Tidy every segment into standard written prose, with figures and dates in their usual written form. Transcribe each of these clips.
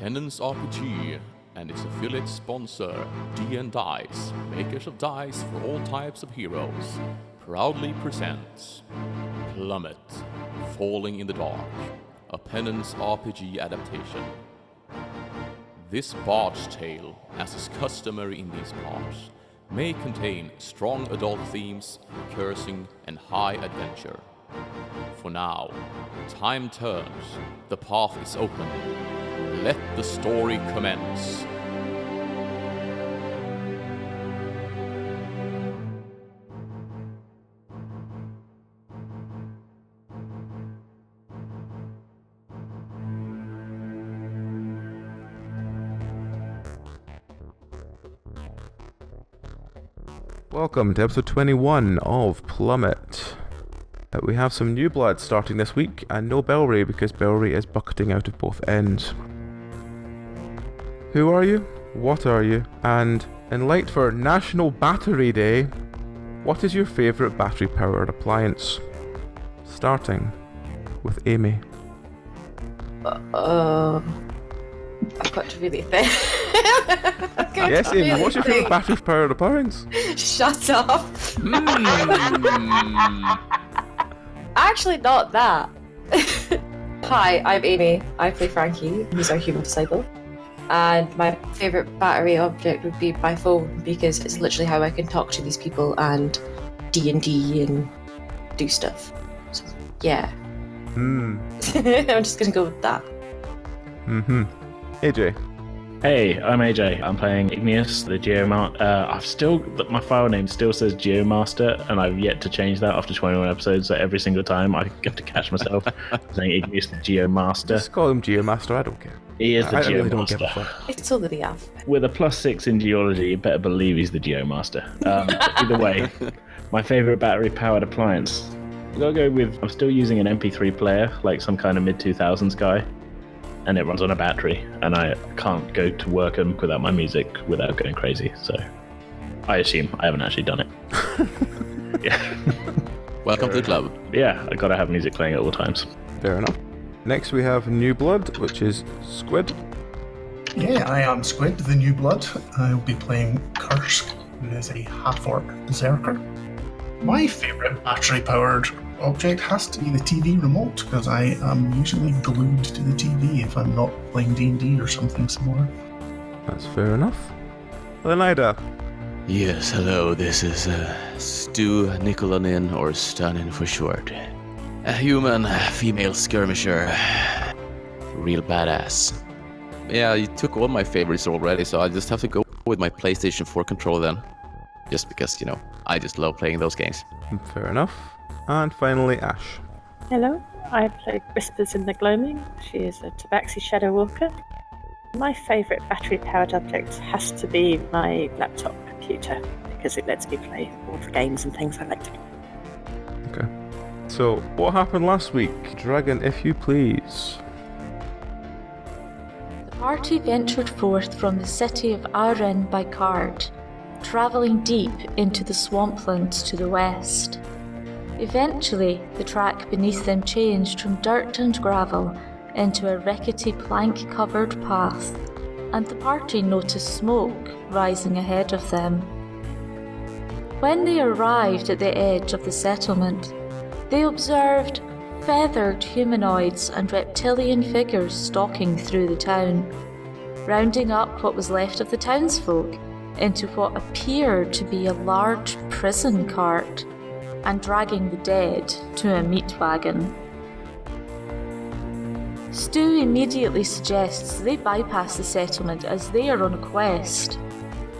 Penance RPG and its affiliate sponsor, D&Dice, makers of dice for all types of heroes, proudly presents Plummet, Falling in the Dark, a Penance RPG adaptation. This bard's tale, as is customary in these parts, may contain strong adult themes, cursing, and high adventure. For now, time turns, the path is open. Let the story commence. Welcome to episode 21 of Plummet. We have some new blood starting this week, and no Bellry because Bellry is bucketing out of both ends. Who are you? What are you? And in light for National Battery Day, what is your favourite battery-powered appliance? Starting with Amy. I've got to really think. Yes, Amy, what's your favourite battery-powered appliance? Shut up. Actually, not that. Hi, I'm Amy. I play Frankie, who's our human disciple. And my favourite battery object would be my phone, because it's literally how I can talk to these people and D&D and do stuff. So, yeah. I'm just going to go with that. AJ. Hey, I'm AJ. I'm playing Igneous, the Geomaster. My file name still says Geomaster, and I've yet to change that after 21 episodes, so every single time I have to catch myself saying Igneous, the Geomaster. Just call him Geomaster, I don't care. He is the Geomaster. Really don't give a fuck. It's all of the alphabet. With a +6 in geology, you better believe he's the Geomaster. Either way, my favourite battery-powered appliance. I've got to go with, I'm still using an MP3 player, like some kind of mid-2000s guy. And it runs on a battery, and I can't go to work without my music without going crazy, so I assume I haven't actually done it. Yeah. Welcome to the club. Yeah, I gotta have music playing at all times. Fair enough. Next we have New Blood, which is Squid. Yeah, I am Squid, the New Blood. I'll be playing Kursk, who is a half-orc berserker. My favourite battery-powered object has to be the TV remote, because I am usually glued to the TV if I'm not playing D&D or something similar. That's fair enough. Leonida. Yes, hello, this is Stu Nicolanin, or Stanin for short. A human, female skirmisher. Real badass. Yeah, you took all my favorites already, so I just have to go with my PlayStation 4 controller then. Just because, I just love playing those games. Fair enough. And finally, Ash. Hello, I play Whispers in the Gloaming. She is a Tabaxi Shadow Walker. My favourite battery-powered object has to be my laptop computer, because it lets me play all the games and things I like to do. Okay. So, what happened last week? Dragon, if you please. The party ventured forth from the city of Aren by cart, travelling deep into the swamplands to the west. Eventually, the track beneath them changed from dirt and gravel into a rickety plank-covered path, and the party noticed smoke rising ahead of them. When they arrived at the edge of the settlement, they observed feathered humanoids and reptilian figures stalking through the town, rounding up what was left of the townsfolk into what appeared to be a large prison cart, and dragging the dead to a meat wagon. Stu immediately suggests they bypass the settlement as they are on a quest,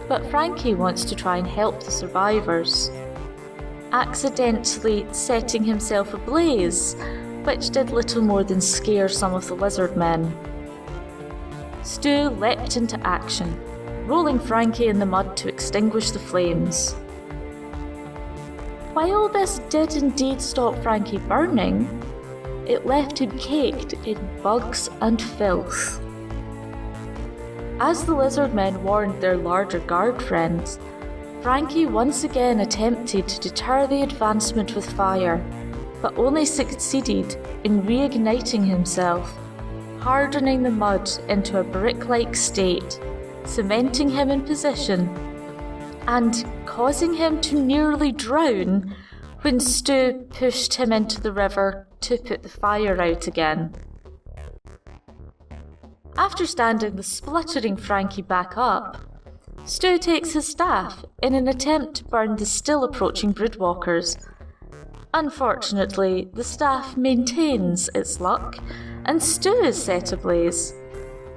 but Frankie wants to try and help the survivors, accidentally setting himself ablaze, which did little more than scare some of the lizard men. Stu leapt into action, rolling Frankie in the mud to extinguish the flames. While this did indeed stop Frankie burning, it left him caked in bugs and filth. As the lizard men warned their larger guard friends, Frankie once again attempted to deter the advancement with fire, but only succeeded in reigniting himself, hardening the mud into a brick-like state, cementing him in position, and causing him to nearly drown when Stu pushed him into the river to put the fire out again. After standing the spluttering Frankie back up, Stu takes his staff in an attempt to burn the still approaching broodwalkers. Unfortunately, the staff maintains its luck, and Stu is set ablaze,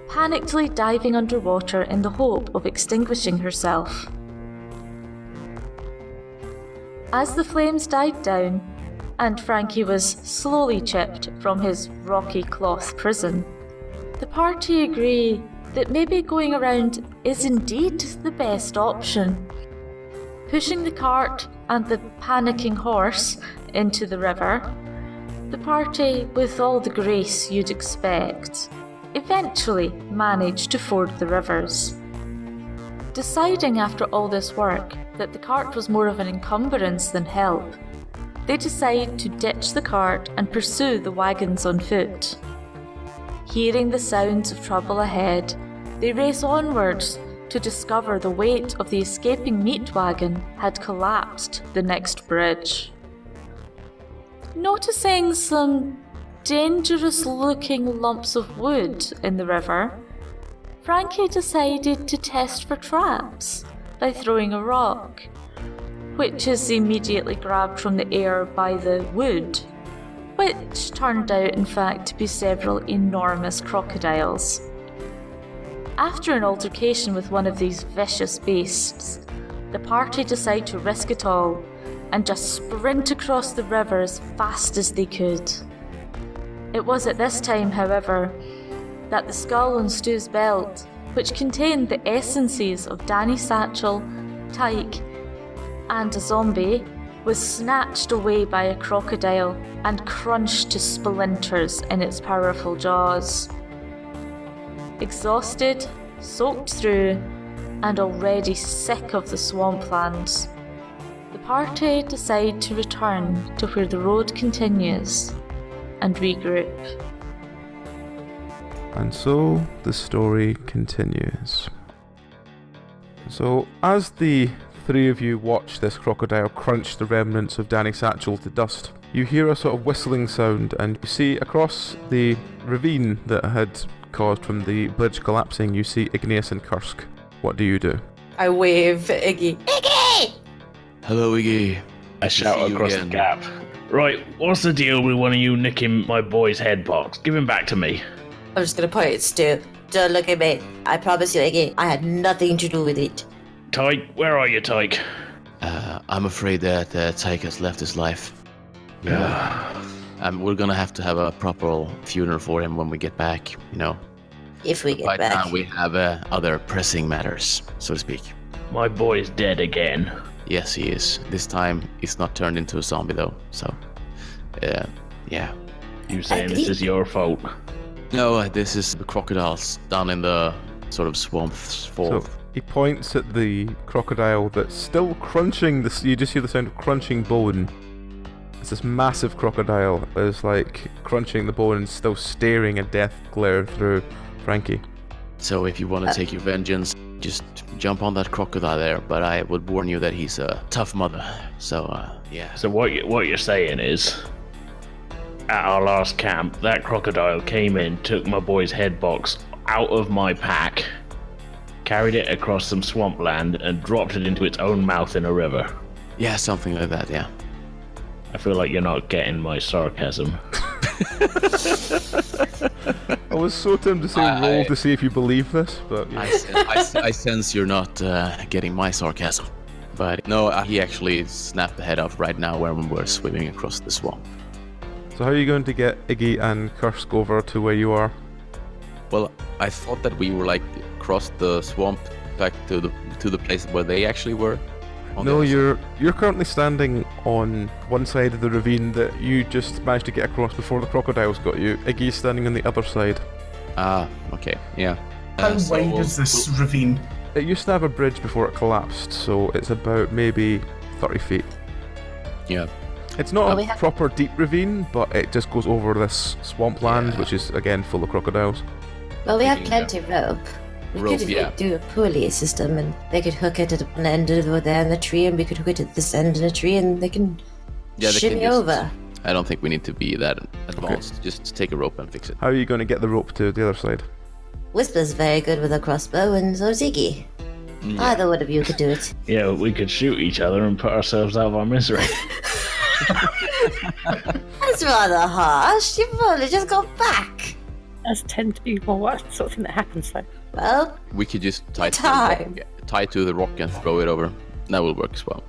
panically diving underwater in the hope of extinguishing herself. As the flames died down, and Frankie was slowly chipped from his rocky cloth prison, the party agree that maybe going around is indeed the best option. Pushing the cart and the panicking horse into the river, the party, with all the grace you'd expect, eventually managed to ford the rivers. Deciding after all this work that the cart was more of an encumbrance than help, they decide to ditch the cart and pursue the wagons on foot. Hearing the sounds of trouble ahead, they race onwards to discover the weight of the escaping meat wagon had collapsed the next bridge. Noticing some dangerous-looking lumps of wood in the river, Frankie decided to test for traps by throwing a rock, which is immediately grabbed from the air by the wood, which turned out in fact to be several enormous crocodiles. After an altercation with one of these vicious beasts, the party decide to risk it all and just sprint across the river as fast as they could. It was at this time, however, that the skull on Stu's belt, which contained the essences of Danny Satchel, Tyke, and a zombie, was snatched away by a crocodile and crunched to splinters in its powerful jaws. Exhausted, soaked through, and already sick of the swamplands, the party decide to return to where the road continues and regroup. And so the story continues. So as the three of you watch this crocodile crunch the remnants of Danny Satchel to dust, you hear a sort of whistling sound, and you see across the ravine that had caused from the bridge collapsing, you see Igneous and Kursk. What do you do? I wave at Iggy. Iggy! Hello, Iggy. I shout See you across the again. gap. Right, what's the deal with one of you nicking my boy's head box? Give him back to me. I'm just gonna point at Stu. Don't look at me. I promise you, Iggy, I had nothing to do with it. Tyke, where are you, Tyke? I'm afraid that Tyke has left his life. Yeah. We're gonna have to have a proper funeral for him when we get back, you know. If we get Right back. now we have other pressing matters, so to speak. My boy's dead again. Yes, he is. This time he's not turned into a zombie though, so... yeah. You saying this is your fault? No, this is the crocodiles down in the sort of swamps. So he points at the crocodile that's still crunching this. You just hear the sound of crunching bone. It's this massive crocodile that is like crunching the bone and still staring a death glare through Frankie. So if you want to take your vengeance, just jump on that crocodile there, but I would warn you that he's a tough mother, so yeah. So what you're saying is, at our last camp, that crocodile came in, took my boy's head box out of my pack, carried it across some swampland, and dropped it into its own mouth in a river. Yeah, something like that, yeah. I feel like you're not getting my sarcasm. I was so tempted to say roll to see if you believe this, but yeah. I sense you're not getting my sarcasm. But no, he actually snapped the head off right now when we're swimming across the swamp. So how are you going to get Iggy and Kursk over to where you are? Well, I thought that we were like across the swamp back to the place where they actually were. No, you're currently standing on one side of the ravine that you just managed to get across before the crocodiles got you. Iggy's standing on the other side. Ah, okay, yeah. How So wide is this ravine? It used to have a bridge before it collapsed, so it's about maybe 30 feet. Yeah. It's not Well, a we have- proper deep ravine, but it just goes over this swampland, which is again full of crocodiles. Well, we have Taking plenty of rope. We Rope, could yeah. do a pulley system, and they could hook it at one end over there in the tree, and we could hook it at this end in a tree, and they can Yeah, they shimmy can just, over. I don't think we need to be that advanced. Just take a rope and fix it. How are you going to get the rope to the other side? Whisper's very good with a crossbow, and so is Iggy. Either one of you could do it. Yeah, we could shoot each other and put ourselves out of our misery. That's rather harsh. You've only just got back. Does tend to be more what sort of thing that happens, though. Well, We could just tie Time. to the rock and throw it over. That will work as well.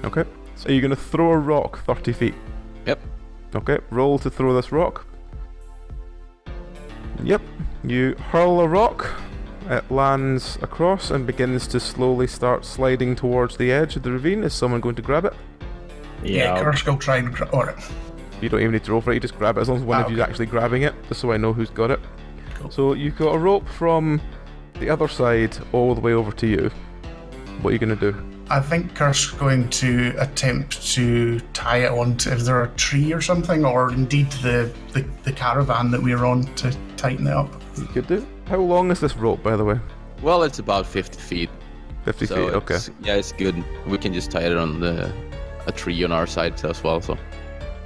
Okay. So you're going to throw a rock 30 feet. Yep. Okay, roll to throw this rock. Yep. You hurl a rock. It lands across and begins to slowly start sliding towards the edge of the ravine. Is someone going to grab it? Yeah, I'll- Kursk will try and or You don't even need to roll for it, you just grab it as long as one of you's actually grabbing it, just so I know who's got it. So you've got a rope from the other side all the way over to you. What are you going to do? I think Kursk's going to attempt to tie it onto is there a tree or something, or indeed the caravan that we're on to tighten it up. You could do. How long is this rope, by the way? Well, it's about 50 feet. 50 So feet, okay. Yeah, it's good. We can just tie it on a tree on our side as well. So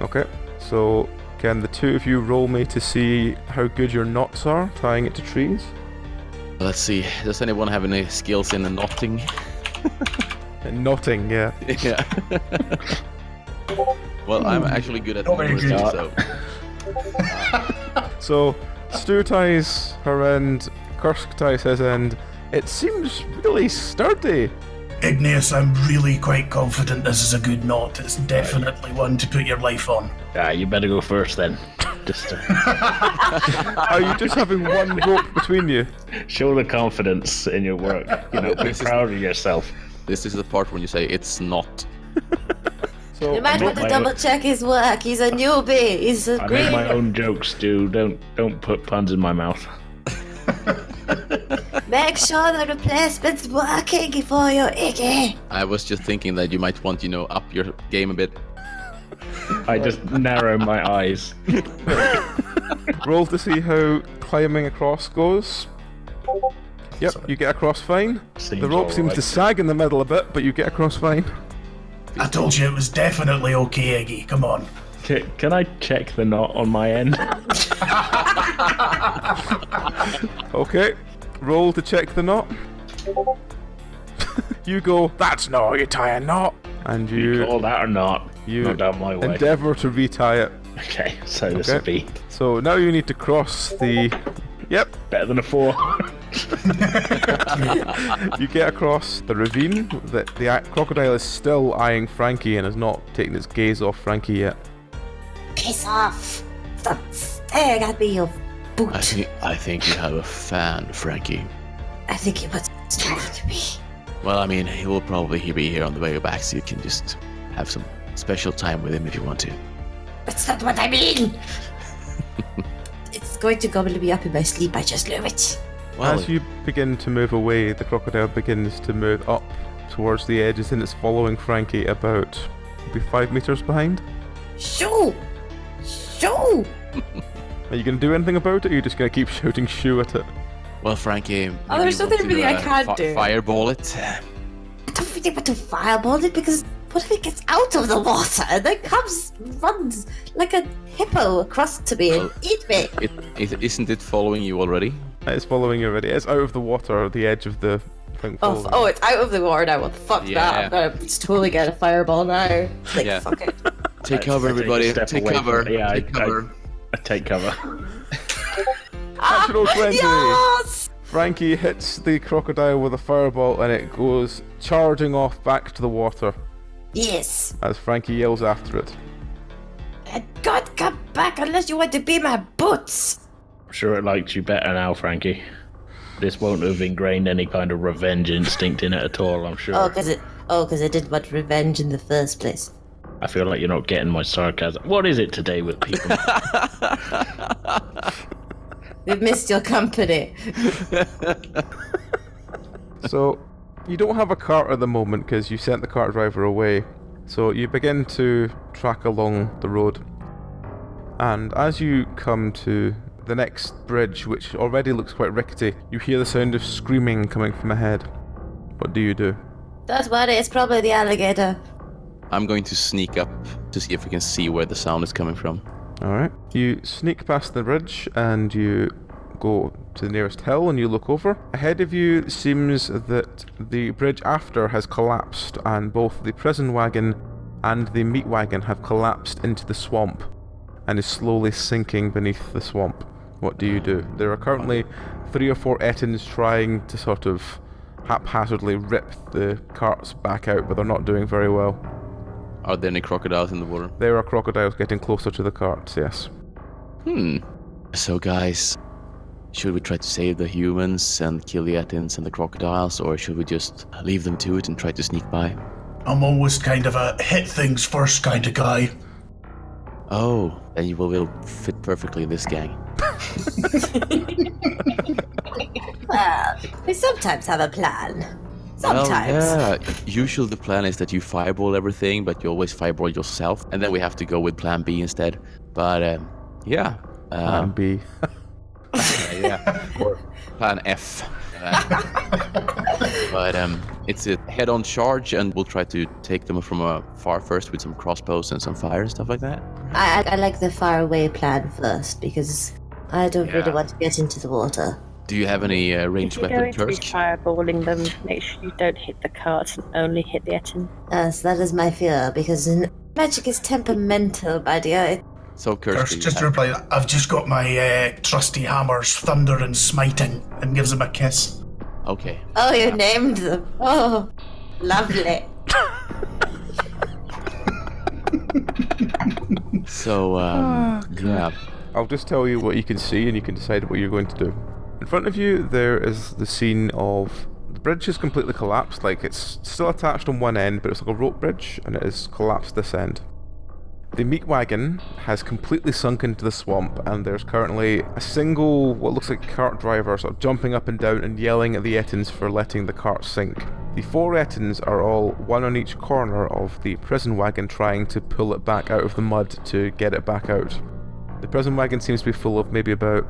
Okay, so can the two of you roll me to see how good your knots are, tying it to trees? let's see. Does anyone have any skills in the knotting? Knotting, yeah. Yeah. Well, I'm actually good at Not very numbers, good. so So Stu ties her end, Kursk ties his end. It seems really sturdy. Igneous, I'm really quite confident this is a good knot. It's definitely one to put your life on. You better go first then. Just to Are you just having one rope between you? show the confidence in your work. You know, be This is- proud of yourself. this is the part when you say it's not. So you might want to my- double check his work. He's a newbie. He's a I great. make my own jokes, Stu. Don't put puns in my mouth. Make sure the replacement's working for you, Iggy. I was just thinking that you might want, up your game a bit. I just narrow my eyes. roll to see how climbing across goes. Yep, you get across fine. Seems The rope seems alright. to sag in the middle a bit, but you get across fine. I told you it was definitely okay, Iggy. Come on. Can I check the knot on my end? Okay, roll to check the knot. You go, that's not how you tie a knot. And You call that or not? you Not down my way. endeavour to retie it. Okay, so this Okay. will be So now you need to cross the... Yep, better than a 4. you get across the ravine. The crocodile is still eyeing Frankie and has not taken its gaze off Frankie yet. Piss off. Stop staring at me, you boot. I think you have a fan, Frankie. I think he was staring at me. Well, I mean, he will probably be here on the way back, so you can just have some special time with him if you want to. That's not what I mean. It's going to gobble me up in my sleep. I just know it. Well, As you begin to move away, the crocodile begins to move up towards the edges and it's following Frankie about maybe 5 meters behind. Shoo! Shoo! Are you going to do anything about it, or are you just going to keep shouting shoo at it? well, Frankie. Oh, there's maybe you nothing want to, really I can't do. Fireball it. I don't really want to fireball it because what if it gets out of the water and then runs like a hippo across to me and eat me? Isn't it following you already? It's following you already. It's out of the water, the edge of the thing. following you. It's out of the water now. Well, fuck Yeah. that. I'm gonna just totally get a fireball now. Like, Yeah. fuck it. Take cover, I take a everybody. step Take away cover. from it. Yeah, Take cover. I take cover. Natural 20! Yes! Frankie hits the crocodile with a fireball and it goes charging off back to the water Yes. as Frankie yells after it. And God, come back unless you want to be my boots. I'm sure it likes you better now, Frankie. This won't have ingrained any kind of revenge instinct in it at all, I'm sure. Oh, because it didn't want revenge in the first place. I feel like you're not getting my sarcasm. What is it today with people? We've missed your company. So, you don't have a cart at the moment because you sent the cart driver away. So you begin to track along the road, and as you come to the next bridge, which already looks quite rickety, you hear the sound of screaming coming from ahead. What do you do? Don't worry, it's probably the alligator. I'm going to sneak up to see if we can see where the sound is coming from. Alright. You sneak past the bridge and you go to the nearest hill and you look over. Ahead of you, it seems that the bridge after has collapsed, and both the prison wagon and the meat wagon have collapsed into the swamp and is slowly sinking beneath the swamp. What do you do? There are currently 3 or 4 Ettins trying to sort of haphazardly rip the carts back out, but they're not doing very well. Are there any crocodiles in the water? There are crocodiles getting closer to the carts, yes. So guys, should we try to save the humans and kill the Ettins and the crocodiles, or should we just leave them to it and try to sneak by? I'm always kind of a hit things first kind of guy. Oh, then you will fit perfectly in this gang. Well, we sometimes have a plan. Sometimes. Well, yeah. Usually the plan is that you fireball everything, but you always fireball yourself, and then we have to go with plan B instead. But, yeah. Plan B. Yeah. Or plan F. But it's a head-on charge, and we'll try to take them from afar first with some crossbows and some fire and stuff like that. I like the faraway plan first, because I don't really want to get into the water. Do you have any ranged If you're weapon, going to be Kursk? fireballing them, make sure you don't hit the cart and only hit the Ettin. Yes, that is my fear, because magic is temperamental, my dear. So First, Kursk, just to reply, I've just got my trusty hammers, thunder and smiting, and gives him a kiss. okay. Oh, you named them. Oh, lovely. So, yeah. I'll just tell you what you can see and you can decide what you're going to do. In front of you, there is the scene of the bridge is completely collapsed. Like, it's still attached on one end, but it's like a rope bridge, and it is collapsed this end. The meat wagon has completely sunk into the swamp, and there's currently a single, what looks like cart driver, sort of jumping up and down and yelling at the Ettins for letting the cart sink. The 4 Ettins are all one on each corner of the prison wagon trying to pull it back out of the mud to get it back out. The prison wagon seems to be full of maybe about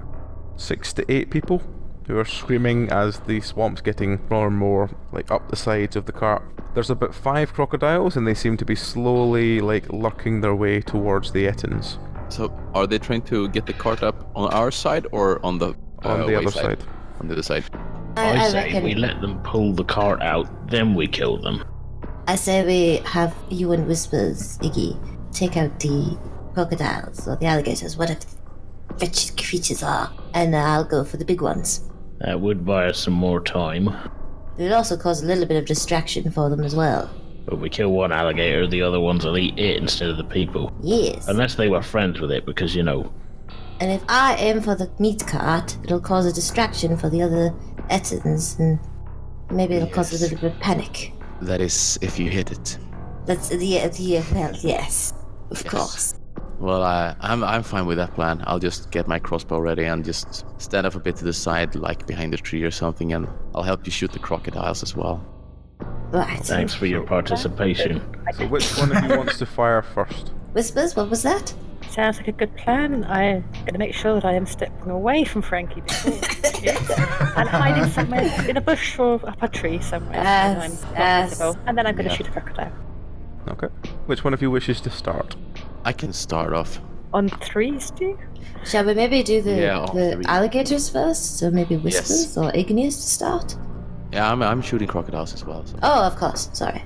6 to 8 people who are screaming as the swamp's getting more and more like up the sides of the cart. There's about 5 crocodiles, and they seem to be slowly like lurking their way towards the Ettins. So, are they trying to get the cart up on our side or on the On the other side. On the other side. I say reckon, we let them pull the cart out, then we kill them. I say we have you and Whispers, Iggy, take out the crocodiles or the alligators, whatever the wretched creatures are, and I'll go for the big ones. That would buy us some more time. It would also cause a little bit of distraction for them as well. But we kill one alligator, the other ones will eat it instead of the people. Yes. Unless they were friends with it, because, you know. And if I aim for the meat cart, it'll cause a distraction for the other Ettins, and maybe it'll cause a little bit of panic. That is, if you hit it. That's well, yes, of course. Well, I'm fine with that plan. I'll just get my crossbow ready and just stand up a bit to the side, like behind a tree or something, and I'll help you shoot the crocodiles as well. Right. Thanks for your participation. So which one of you wants to fire first? Whispers, what was that? Sounds like a good plan. I'm going to make sure that I am stepping away from Frankie before and hiding somewhere in a bush or up a tree somewhere. Yes, I'm not yes. visible. And then I'm going to shoot a crocodile. Okay. Which one of you wishes to start? I can start off. On 3, Stu? Shall we maybe do the all 3. alligators first? So maybe Whispers Yes. or Igneous to start? Yeah, I'm shooting crocodiles as well. So. Oh, of course. Sorry.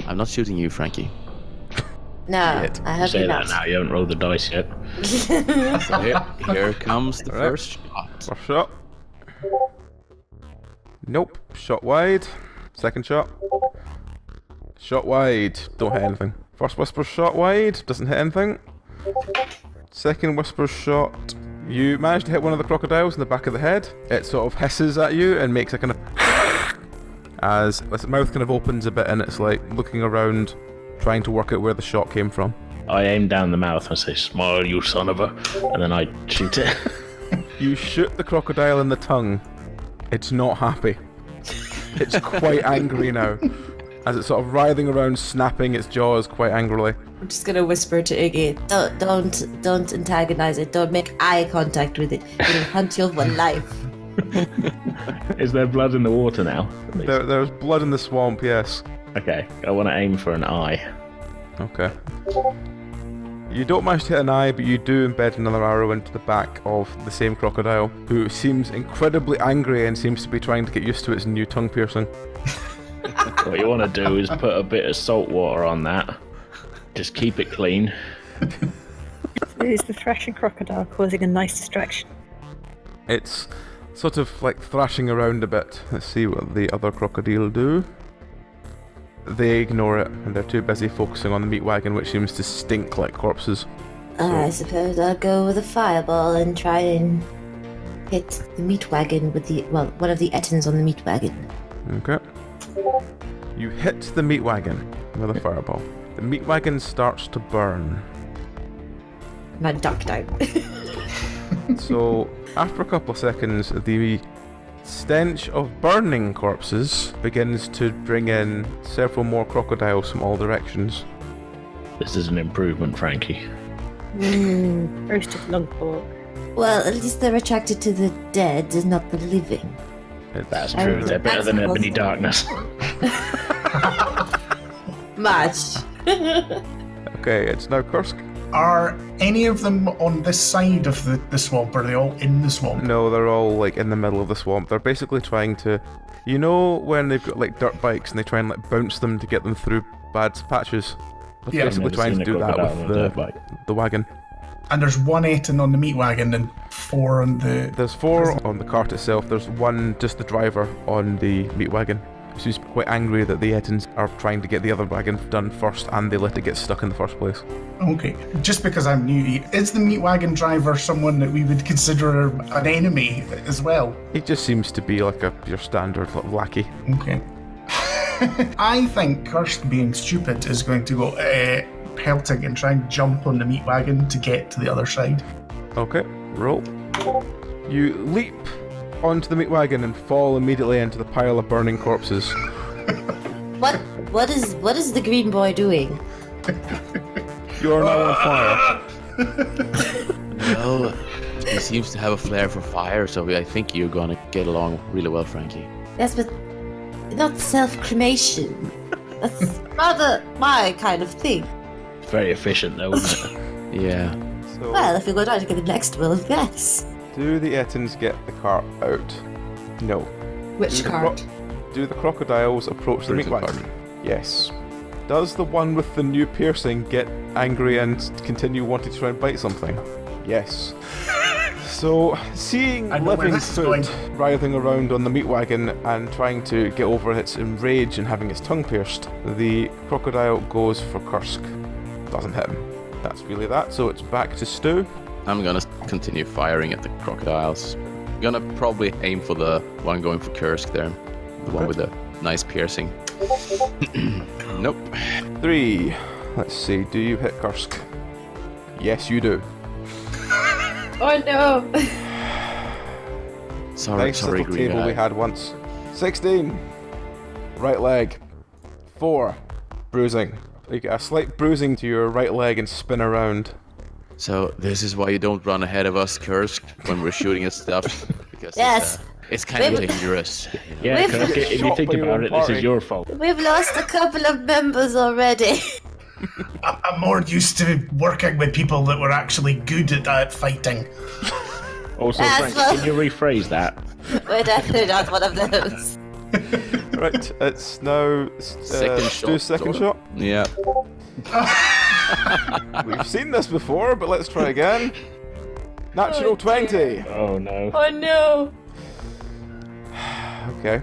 I'm not shooting you, Frankie. No, Yet. I hope Say you're that not. now, you haven't rolled the dice yet. So here comes the Alright. first shot. First shot. Nope. Shot wide. Second shot. Shot wide. Don't hit anything. First Whisper shot wide. Doesn't hit anything. Second Whisper shot. You manage to hit one of the crocodiles in the back of the head. It sort of hisses at you and makes a kind of as its mouth kind of opens a bit and it's like looking around, trying to work out where the shot came from. I aim down the mouth and say, "Smile, you son of a," and then I shoot it. You shoot the crocodile in the tongue. It's not happy. It's quite angry now. as it's sort of writhing around, snapping its jaws quite angrily. I'm just gonna whisper to Iggy, don't antagonize it. Don't make eye contact with it. It'll hunt you for life. Is there blood in the water now? There's blood in the swamp, yes. Okay, I want to aim for an eye. Okay. You don't manage to hit an eye, but you do embed another arrow into the back of the same crocodile, who seems incredibly angry and seems to be trying to get used to its new tongue piercing. What you want to do is put a bit of salt water on that. Just keep it clean. So is the thrashing crocodile causing a nice distraction? It's sort of like thrashing around a bit. Let's see what the other crocodile do. They ignore it, and they're too busy focusing on the meat wagon, which seems to stink like corpses. I suppose I'll go with a fireball and try and hit the meat wagon with one of the ettins on the meat wagon. Okay. You hit the meat wagon with a fireball. The meat wagon starts to burn. And I duck down. So, after a couple of seconds, the stench of burning corpses begins to bring in several more crocodiles from all directions. This is an improvement, Frankie. Roasted long pork. Well, at least they're attracted to the dead and not the living. That's true. They're better than Ebony Darkness. Much. Okay, it's now Kursk. Are any of them on this side of the swamp? Are they all in the swamp? No, they're all like in the middle of the swamp. They're basically trying to, you know, when they've got like dirt bikes and they try and like bounce them to get them through bad patches. They're Yeah. basically trying to do that with the wagon. And there's one Eton on the meat wagon and 4 on the... There's 4 on the cart itself. There's 1, just the driver, on the meat wagon. She's quite angry that the Ettins are trying to get the other wagon done first and they let it get stuck in the first place. Okay. Just because I'm new, is the meat wagon driver someone that we would consider an enemy as well? He just seems to be like your standard lackey. Okay. I think Kursk, being stupid, is going to go pelting and try and jump on the meat wagon to get to the other side. Okay, roll. You leap onto the meat wagon and fall immediately into the pile of burning corpses. What is the green boy doing? You are now on fire. Well, he seems to have a flair for fire, so I think you're gonna get along really well, Frankie. Yes, but not self-cremation. That's rather my kind of thing. It's very efficient, though, isn't it? Yeah. So, Well, if we go down to get the next will, yes. do the Ettins get the cart out? No. Which cart? Do the crocodiles approach the meat Brutal wagon? Yes. Does the one with the new piercing get angry and continue wanting to try and bite something? Yes. So, seeing I know where living this is food going. writhing around on the meat wagon and trying to get over its rage and having its tongue pierced, the crocodile goes for Kursk. Doesn't hit him. That's really that, so it's back to Stu. I'm gonna continue firing at the crocodiles. Gonna probably aim for the one going for Kursk there. The one with the nice piercing. Nope. 3. Let's see, do you hit Kursk? Yes, you do. Oh no! Sorry, Nice sorry, little green table guy. we had once. 16. Right leg. 4. Bruising. You get a slight bruising to your right leg and spin around. So this is why you don't run ahead of us, Kursk, when we're shooting at stuff. Because Yes. it's kind of We've- dangerous. Yeah, We've- Kirk, if you Shot think by your about own it, this party. is your fault. We've lost a couple of members already. I'm more used to working with people that were actually good at fighting. Also, That's Frankie, what- can you rephrase that? We're definitely not one of those. Right, it's now Second shot, Stu's second sort shot. Yeah. We've seen this before, but let's try again. Natural 20. Oh no. Oh no! Okay.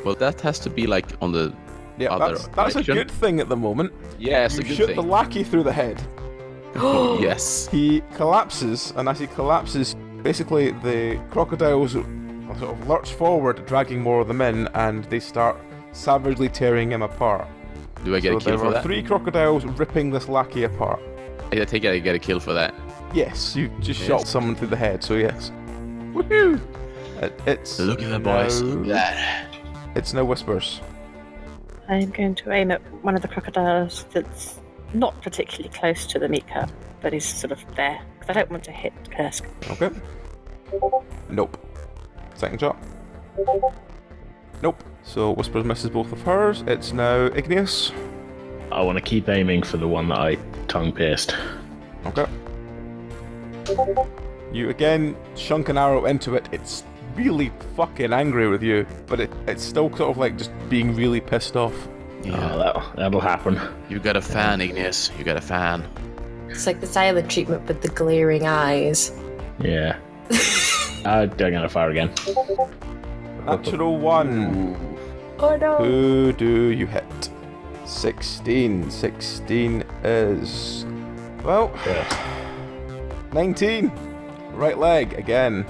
Well, that has to be like on the Yeah, other that's a direction. good thing at the moment. Yeah, it's You a good shoot thing. the lackey through the head. Yes. He collapses, and as he collapses, basically the crocodiles sort of lurch forward, dragging more of them in, and they start savagely tearing him apart. Do I get So a kill there for are that? 3 crocodiles ripping this lackey apart. I take it I get a kill for that. Yes, you just Yes. shot someone through the head, so yes. Woohoo! It's Look at that, boys. now- Look at that. It's now Whispers. I'm going to aim at one of the crocodiles that's not particularly close to the meat cart, but is sort of there, because I don't want to hit Kursk. Okay. Nope. Second shot. Nope. So Whispers misses both of hers. It's now Igneous. I want to keep aiming for the one that I tongue pierced. Okay. You again shunk an arrow into it. It's really fucking angry with you, but it's still sort of like just being really pissed off. Yeah. Oh, that'll happen. You got a fan, Igneous. You got a fan. It's like the silent treatment with the glaring eyes. Yeah. I'm gonna fire again. Natural 1. Oh no! Who do you hit? 16. 16 is... well... Yeah. 19. Right leg, again.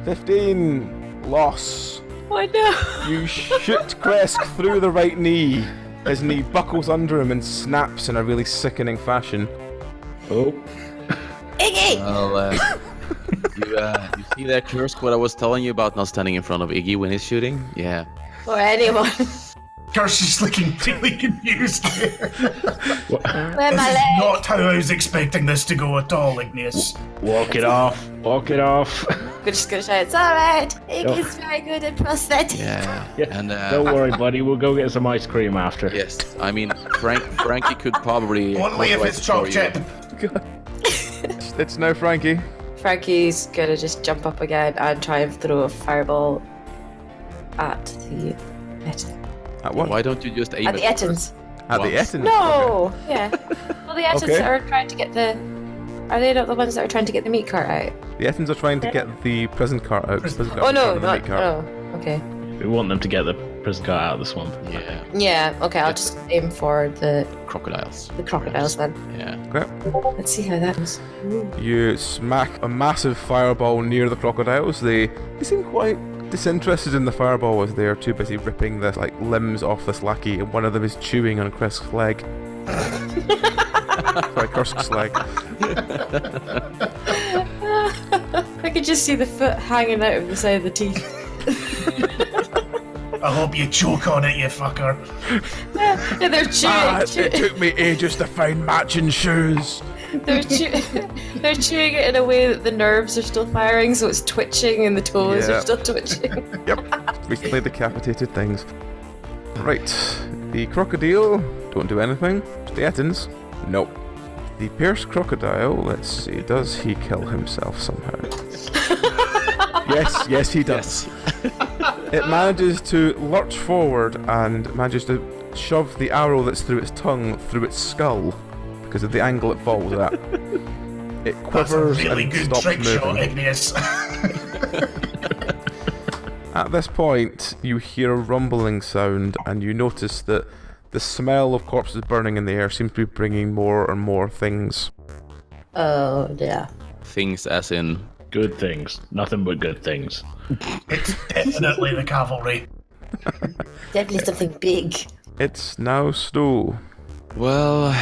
15. Loss. Oh no! You shoot Kresk through the right knee. His knee buckles under him and snaps in a really sickening fashion. Oh. Iggy! Well, you see that curse? What I was telling you about not standing in front of Iggy when he's shooting? Yeah. Or anyone. Curse is looking really confused here. Where This my is leg? not how I was expecting this to go at all, Igneous. Walk it off. Walk it off. We're just gonna shout, it's alright! Iggy's very good at prosthetics. Yeah. Yeah. And Don't worry, buddy. We'll go get some ice cream after. yes, I mean Frankie could probably Only if authorize it's it for choc you. chip. It's now Frankie. Frankie's gonna just jump up again and try and throw a fireball at the At what? Why don't you just aim at the Ettins. At the once? Etten. No! Yeah. Well, the Ettins Okay. are trying to get the... Are they not the ones that are trying to get the meat cart out? The Ettins are trying to get the prison cart out. Prison cart Oh in no, front of the not... meat cart. Oh, okay. We want them to get the prison car out of the swamp. Yeah, Yeah, okay, I'll just aim for the crocodiles. crocodiles then. Yeah. Let's see how that goes. You smack a massive fireball near the crocodiles. They seem quite disinterested in the fireball as they are too busy ripping the limbs off this lackey, and one of them is chewing on Kresk's leg. Sorry, Kursk's leg. I could just see the foot hanging out of the side of the teeth. I hope you choke on it, you fucker. Yeah, they're chewing. It took me ages to find matching shoes. They're chewing it in a way that the nerves are still firing, so it's twitching and the toes Yeah. are still twitching. Yep, recently decapitated things. Right, the crocodile, don't do anything. The Ettins, nope. The pierced crocodile, let's see, does he kill himself somehow? Yes, he does. It manages to lurch forward and manages to shove the arrow that's through its tongue through its skull because of the angle it falls at. It That's a quivers really and good stops trick shot, moving. Igneous. At this point, you hear a rumbling sound, and you notice that the smell of corpses burning in the air seems to be bringing more and more things. Oh, yeah. Things as in Good things. Nothing but good things. It's definitely the cavalry. Definitely something big. It's now Stu. well,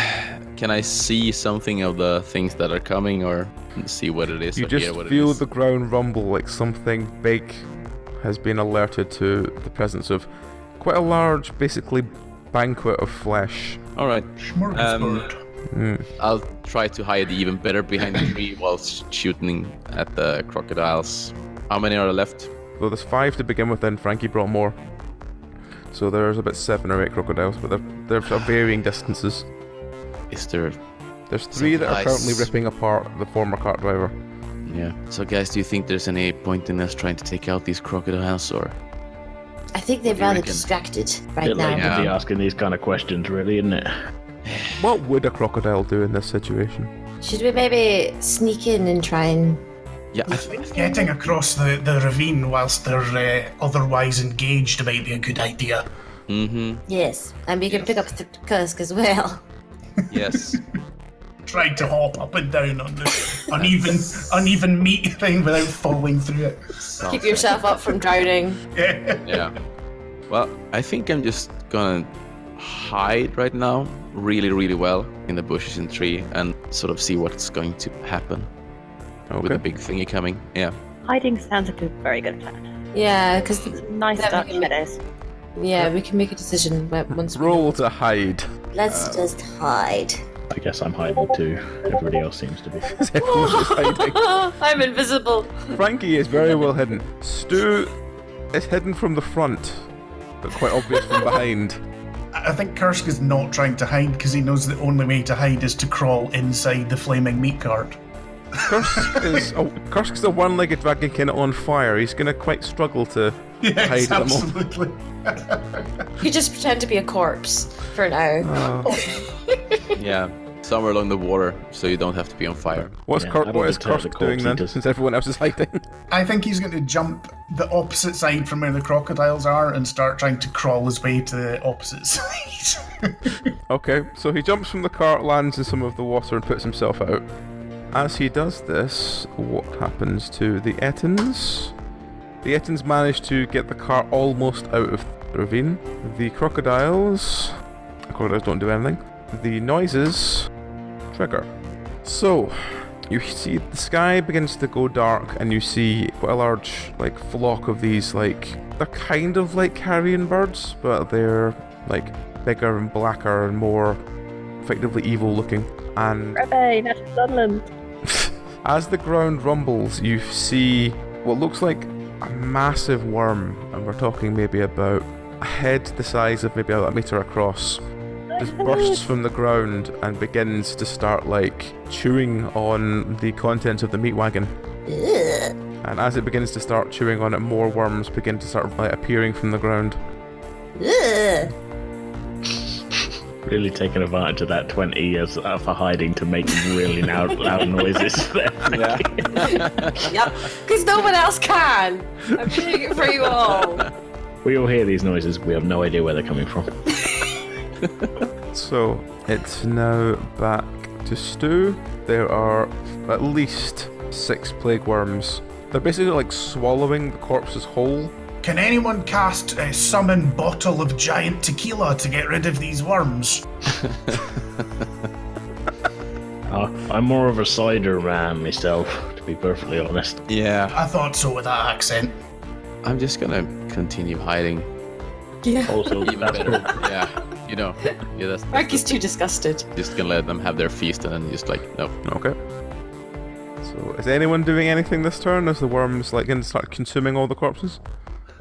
can I see something of the things that are coming or see what it is? You or just hear what feel it is? the ground rumble like something big has been alerted to the presence of quite a large, basically, banquet of flesh. All right. Smorgasbord. I'll try to hide even better behind the tree while shooting at the crocodiles. How many are left? Well, there's 5 to begin with, then Frankie brought more. So there's about 7 or 8 crocodiles, but they're of varying distances. Is there... There's 3 that are Nice. currently ripping apart the former cart driver. Yeah. So guys, do you think there's any point in us trying to take out these crocodiles or... I think they're What do you rather reckon? distracted A right bit now. late Yeah. to be asking these kind of questions, really, isn't it? What would a crocodile do in this situation? Should we maybe sneak in and try and... Yeah, I think... Getting across the ravine whilst they're otherwise engaged might be a good idea. Mm-hmm. Yes, and we can pick up the Kursk as well. Yes. Trying to hop up and down on the uneven meat thing without falling through it. Keep yourself up from drowning. Yeah. Well, I think I'm just gonna hide right now really, really well in the bushes and tree and sort of see what's going to happen with Okay. the big thingy coming. Yeah. Hiding sounds like a very good plan. Yeah, because Nice Then we dark can- shadows. Yeah, we can make a decision once we Roll to hide. Let's just hide. I guess I'm hiding too. Everybody else seems to be. Everyone's just hiding. I'm invisible. Frankie is very well hidden. Stu is hidden from the front, but quite obvious from behind. I think Kursk is not trying to hide because he knows the only way to hide is to crawl inside the flaming meat cart. Kursk is a one-legged dragon kind of on fire. He's going to quite struggle to hide Yes, at the moment. absolutely. You just pretend to be a corpse for now. Yeah, somewhere along the water, so you don't have to be on fire. What is deter the Kursk doing corpse then, eaters. since everyone else is hiding? I think he's going to jump the opposite side from where the crocodiles are and start trying to crawl his way to the opposite side. Okay, so he jumps from the cart, lands in some of the water, and puts himself out. As he does this, what happens to the Ettins? The Ettins manage to get the cart almost out of the ravine. The crocodiles don't do anything. The noises trigger. So, you see the sky begins to go dark, and you see quite a large, flock of these, they're kind of like carrion birds, but they're, bigger and blacker and more effectively evil looking. And Hooray, that's Sunderland. as the ground rumbles, you see what looks like a massive worm, and we're talking maybe about a head the size of maybe about a metre across, just bursts from the ground and begins to start chewing on the contents of the meat wagon. Ugh. And as it begins to start chewing on it, more worms begin to start appearing from the ground. Ugh. Really taking advantage of that 20 years for hiding to make really loud noises. Yeah. Yep, because no one else can. I'm doing it for you all. We all hear these noises. We have no idea where they're coming from. So, it's now back to Stu. There are at least 6 plague worms. They're basically swallowing the corpses whole. Can anyone cast a summon bottle of giant tequila to get rid of these worms? I'm more of a cider man myself, to be perfectly honest. Yeah, I thought so with that accent. I'm just gonna continue hiding. Yeah. Also, Even that's better. Yeah, that's Frankie's too disgusted. just gonna let them have their feast and then just no. Okay. So, is anyone doing anything this turn as the worms going to start consuming all the corpses?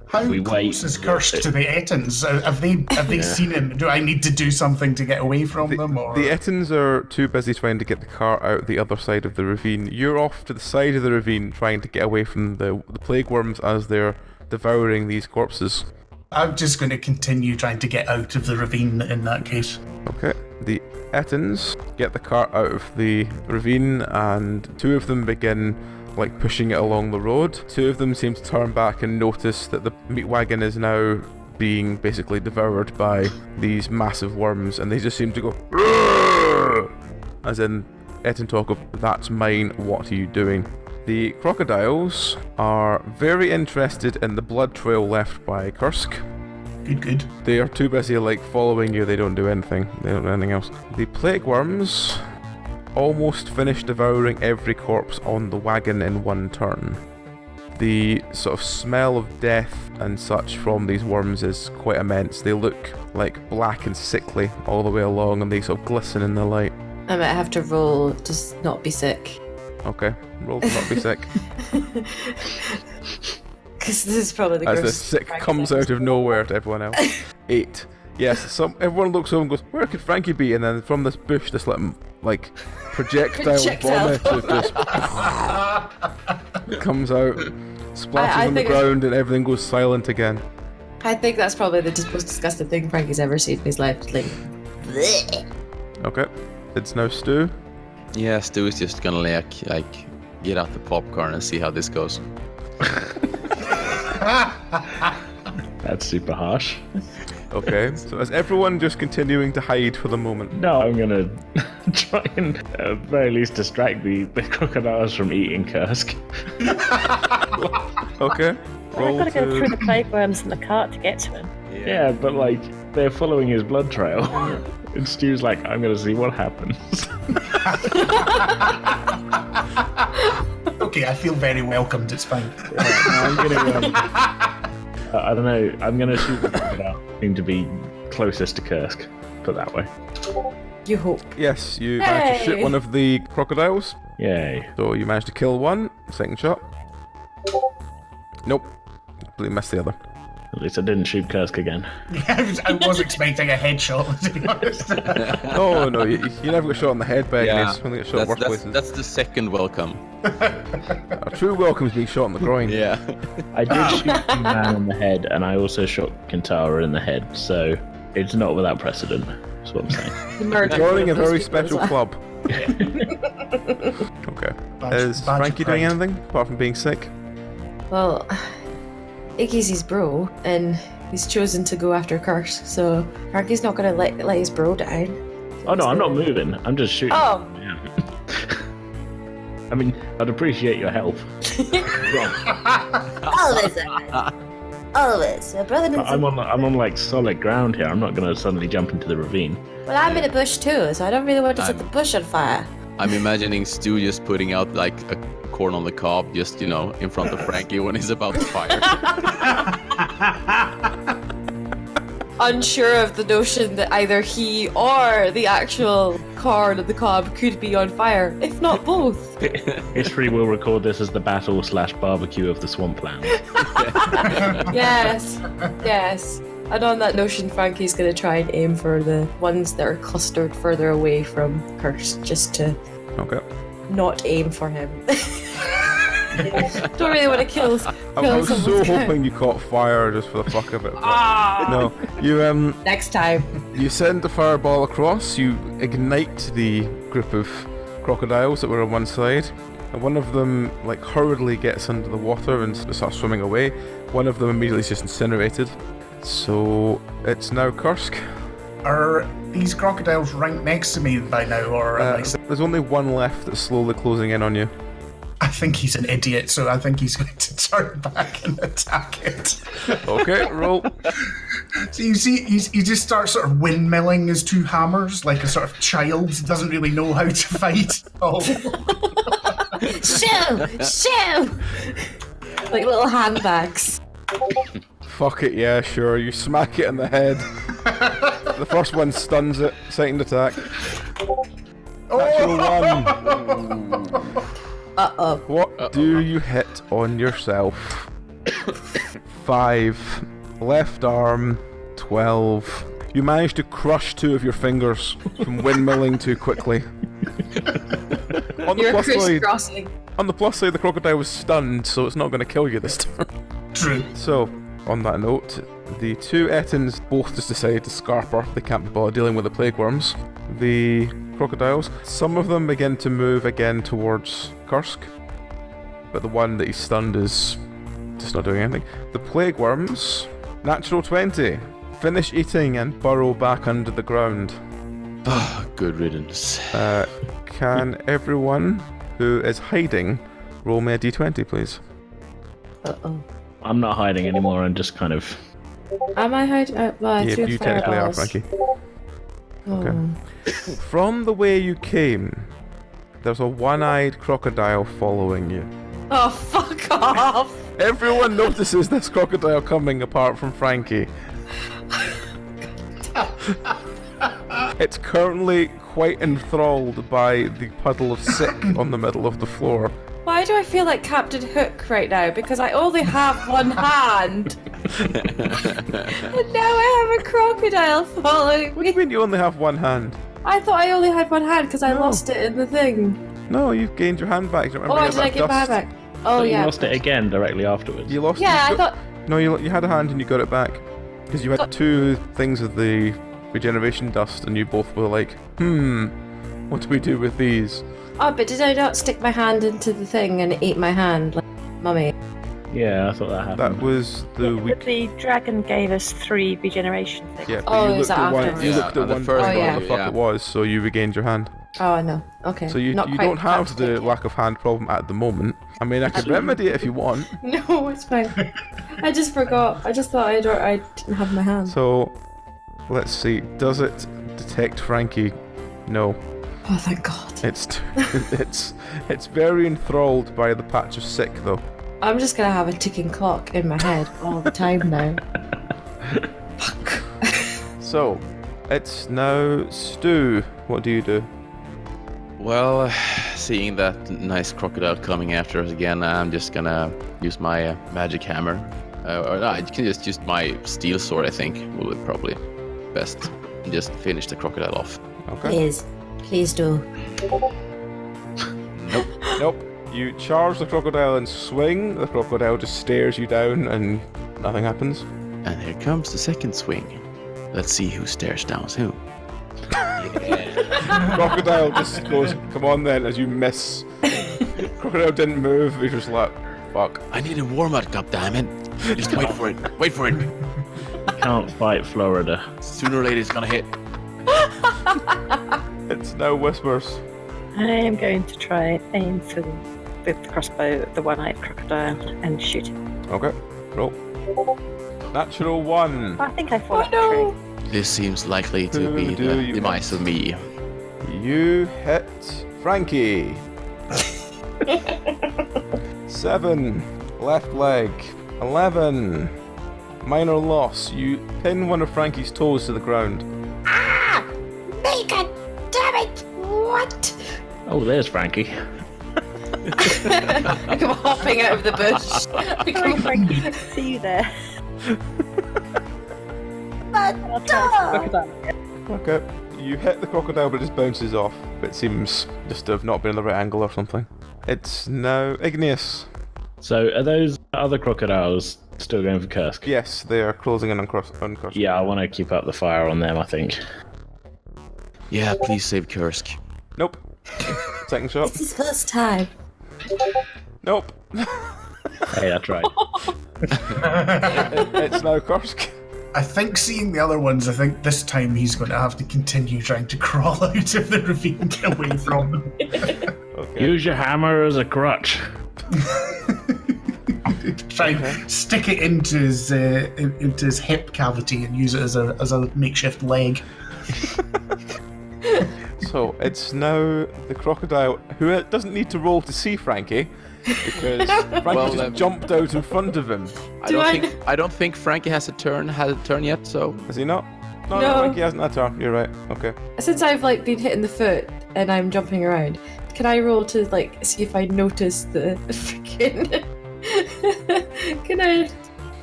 How We close wait. is Kursk to the Ettins? Have they seen him? Do I need to do something to get away from them? Or The Ettins are too busy trying to get the cart out the other side of the ravine. You're off to the side of the ravine trying to get away from the plague worms as they're devouring these corpses. I'm just going to continue trying to get out of the ravine in that case. Okay. The Ettins get the cart out of the ravine, and 2 of them begin pushing it along the road. 2 of them seem to turn back and notice that the meat wagon is now being basically devoured by these massive worms, and they just seem to go "Rrrr!" as in Ettin talk of "that's mine, what are you doing?" The crocodiles are very interested in the blood trail left by Kursk. Good. They are too busy following you. They don't do anything. They don't do anything else. The plague worms almost finish devouring every corpse on the wagon in one turn. The sort of smell of death and such from these worms is quite immense. They look black and sickly all the way along, and they sort of glisten in the light. I might have to roll to not be sick. Okay, roll to not be sick. Because this is probably the As the grossest sick Frankie's comes ever out of nowhere to everyone else. 8. Yes, everyone looks over and goes, "Where could Frankie be?" And then from this bush, this projectile vomit just comes out, splashes on the think ground, and everything goes silent again. I think that's probably the most disgusting thing Frankie's ever seen in his life. Blech. Okay, it's now Stu. Yeah, Stu is just gonna get out the popcorn and see how this goes. That's super harsh. Okay, so is everyone just continuing to hide for the moment? No, I'm gonna try and at very least distract the crocodiles from eating Kursk. Okay, I've roll got to go through to... the plague worms in the cart to get to him. Yeah, but they're following his blood trail. And Stu's I'm gonna see what happens. Okay, I feel very welcomed. It's fine. I'm gonna I don't know. I'm going to shoot the crocodile. Seem to be closest to Kursk. Put that way. You hope. Yes, you managed to shoot Hey! one of the crocodiles. Yay. So you managed to kill one. Second shot. Nope. Completely missed the other. At least I didn't shoot Kursk again. I was expecting a headshot, to be honest. No, you never got shot in the head by enemies. Only get shot in worse places. That's the second welcome. A true welcome is being shot in the groin. Yeah. I did shoot the man in the head, and I also shot Kintara in the head, so it's not without precedent. That's what I'm saying. Joining a very special club. Okay. Is Badge of Frankie doing pride. anything apart from being sick? Well, Iggy's his bro, and he's chosen to go after Curse, so Frankie's not gonna let his bro down. Oh no, I'm not moving. I'm just shooting. Oh. Yeah. I mean, I'd appreciate your help. Always, Aaron. Always. My brother needs I'm on like solid ground here. I'm not gonna suddenly jump into the ravine. Well, I'm in a bush too, so I don't really want to set the bush on fire. I'm imagining Stu just putting out like a corn on the cob, just in front of Frankie when he's about to fire. Unsure of the notion that either he or the actual corn on the cob could be on fire, if not both. History will record this as the battle/barbecue of the Swamplands. Yes, yes. And on that notion, Frankie's gonna try and aim for the ones that are clustered further away from Curse, just to Okay. not aim for him. Don't really want to kill I was so someone's guy. hoping you caught fire just for the fuck of it. but Ah! No, you Next time. you send the fireball across. You ignite the group of crocodiles that were on one side, and one of them like hurriedly gets under the water and starts swimming away. One of them immediately is just incinerated. So it's now Kursk. Are these crocodiles right next to me by now, or am I... There's only one left that's slowly closing in on you. I think he's an idiot, so I think he's going to turn back and attack it. Okay, roll. So you see, he just starts sort of windmilling his two hammers like a sort of child who doesn't really know how to fight. Oh, Shoo! Like little handbags. Fuck it, yeah, sure. You smack it in the head. The first one stuns it. Second attack. Natural one. Uh-oh. What do you hit on yourself? 5. Left arm. 12. You managed to crush 2 of your fingers from windmilling too quickly. On the You're plus side, crisscrossing. the crocodile was stunned, so it's not going to kill you this turn. true. So, on that note, the 2 Ettins both just decided to scarper. They can't be bothered dealing with the plague worms. The crocodiles, some of them begin to move again towards Kursk, but the one that he's stunned is just not doing anything. The plague worms, natural 20, finish eating and burrow back under the ground. Good riddance. Can everyone who is hiding roll me a d20, please? Uh-oh. I'm not hiding anymore. I'm just kind of. Am I hiding? Well, I Yeah, threw you technically are, fireballs. Frankie. Oh. Okay. From the way you came, there's a one-eyed crocodile following you. Oh, fuck off! Everyone notices this crocodile coming apart from Frankie. It's currently quite enthralled by the puddle of sick on the middle of the floor. Why do I feel like Captain Hook right now? Because I only have one hand. And now I have a crocodile following What do you me. mean you only have one hand? I thought I only had one hand because I No. lost it in the thing. No, you've gained your hand back. Do you Oh, remember did I get my hand back? Oh, So yeah. You lost it again directly afterwards. You lost Yeah, you I thought. No, you had a hand and you got it back. Because you had 2 things of the regeneration dust and you both were like, what do we do with these? Oh, but did I not stick my hand into the thing and it ate my hand like mummy? Yeah, I thought that happened. That was the But week. the dragon gave us 3 regeneration things. Yeah, but Oh, you is looked that at one. afterwards? You Yeah, looked at the one. first thing, one, what the fuck yeah. it was, so you regained your hand. Oh, no. Okay. So you Not you quite don't have up to the date yet. lack of hand problem at the moment. I mean, I could remedy it if you want. No, it's fine. I just forgot. I just thought I didn't have my hand. So, let's see. Does it detect Frankie? No. Oh, thank God. It's it's very enthralled by the patch of sick though. I'm just gonna have a ticking clock in my head all the time now. Fuck. So, it's now Stu. What do you do? Well, seeing that nice crocodile coming after us again, I'm just gonna use my magic hammer. Or no, I can just use my steel sword, I think, will be probably best. And just finish the crocodile off. Okay. Please do. Nope. You charge the crocodile and swing. The crocodile just stares you down and nothing happens. And here comes the second swing. Let's see who stares down who. Crocodile just goes, come on then, as you miss. Crocodile didn't move. You're just like, fuck. I need a warm-up, goddammit. Just wait for it. Wait for it. Can't fight Florida. Sooner or later it's gonna hit. It's now Whispers. I am going to try aim for the crossbow, the one-eyed crocodile, and shoot it. Okay, roll. Natural 1. I think I fall up the tree. This seems likely to Who be do the you demise of me. You hit Frankie. 7. Left leg. 11. Minor loss. You pin one of Frankie's toes to the ground. Ah! Bacon! Damn it! What? Oh, there's Frankie. I come hopping out of the bush. Sorry, Frankie, I didn't see you there. I'll try this crocodile again. Okay. You hit the crocodile, but it just bounces off. It seems just to have not been in the right angle or something. It's now Igneous. So, are those other crocodiles still going for Kursk? Yes, they are closing in on Kursk. Yeah, I want to keep up the fire on them, I think. Yeah, please save Kursk. Nope. Second shot. It's his first time. Nope. Hey, that's right. It's now Kursk. I think seeing the other ones, I think this time he's going to have to continue trying to crawl out of the ravine and get away from them. Okay. Use your hammer as a crutch. Try and stick it into his hip cavity and use it as a makeshift leg. So it's now the crocodile who doesn't need to roll to see Frankie because Frankie just jumped out in front of him. I don't think Frankie has a turn yet, so Has he not? No, No. Frankie hasn't had a turn. You're right. Okay. Since I've been hitting the foot and I'm jumping around, can I roll to see if I notice the freaking? Can I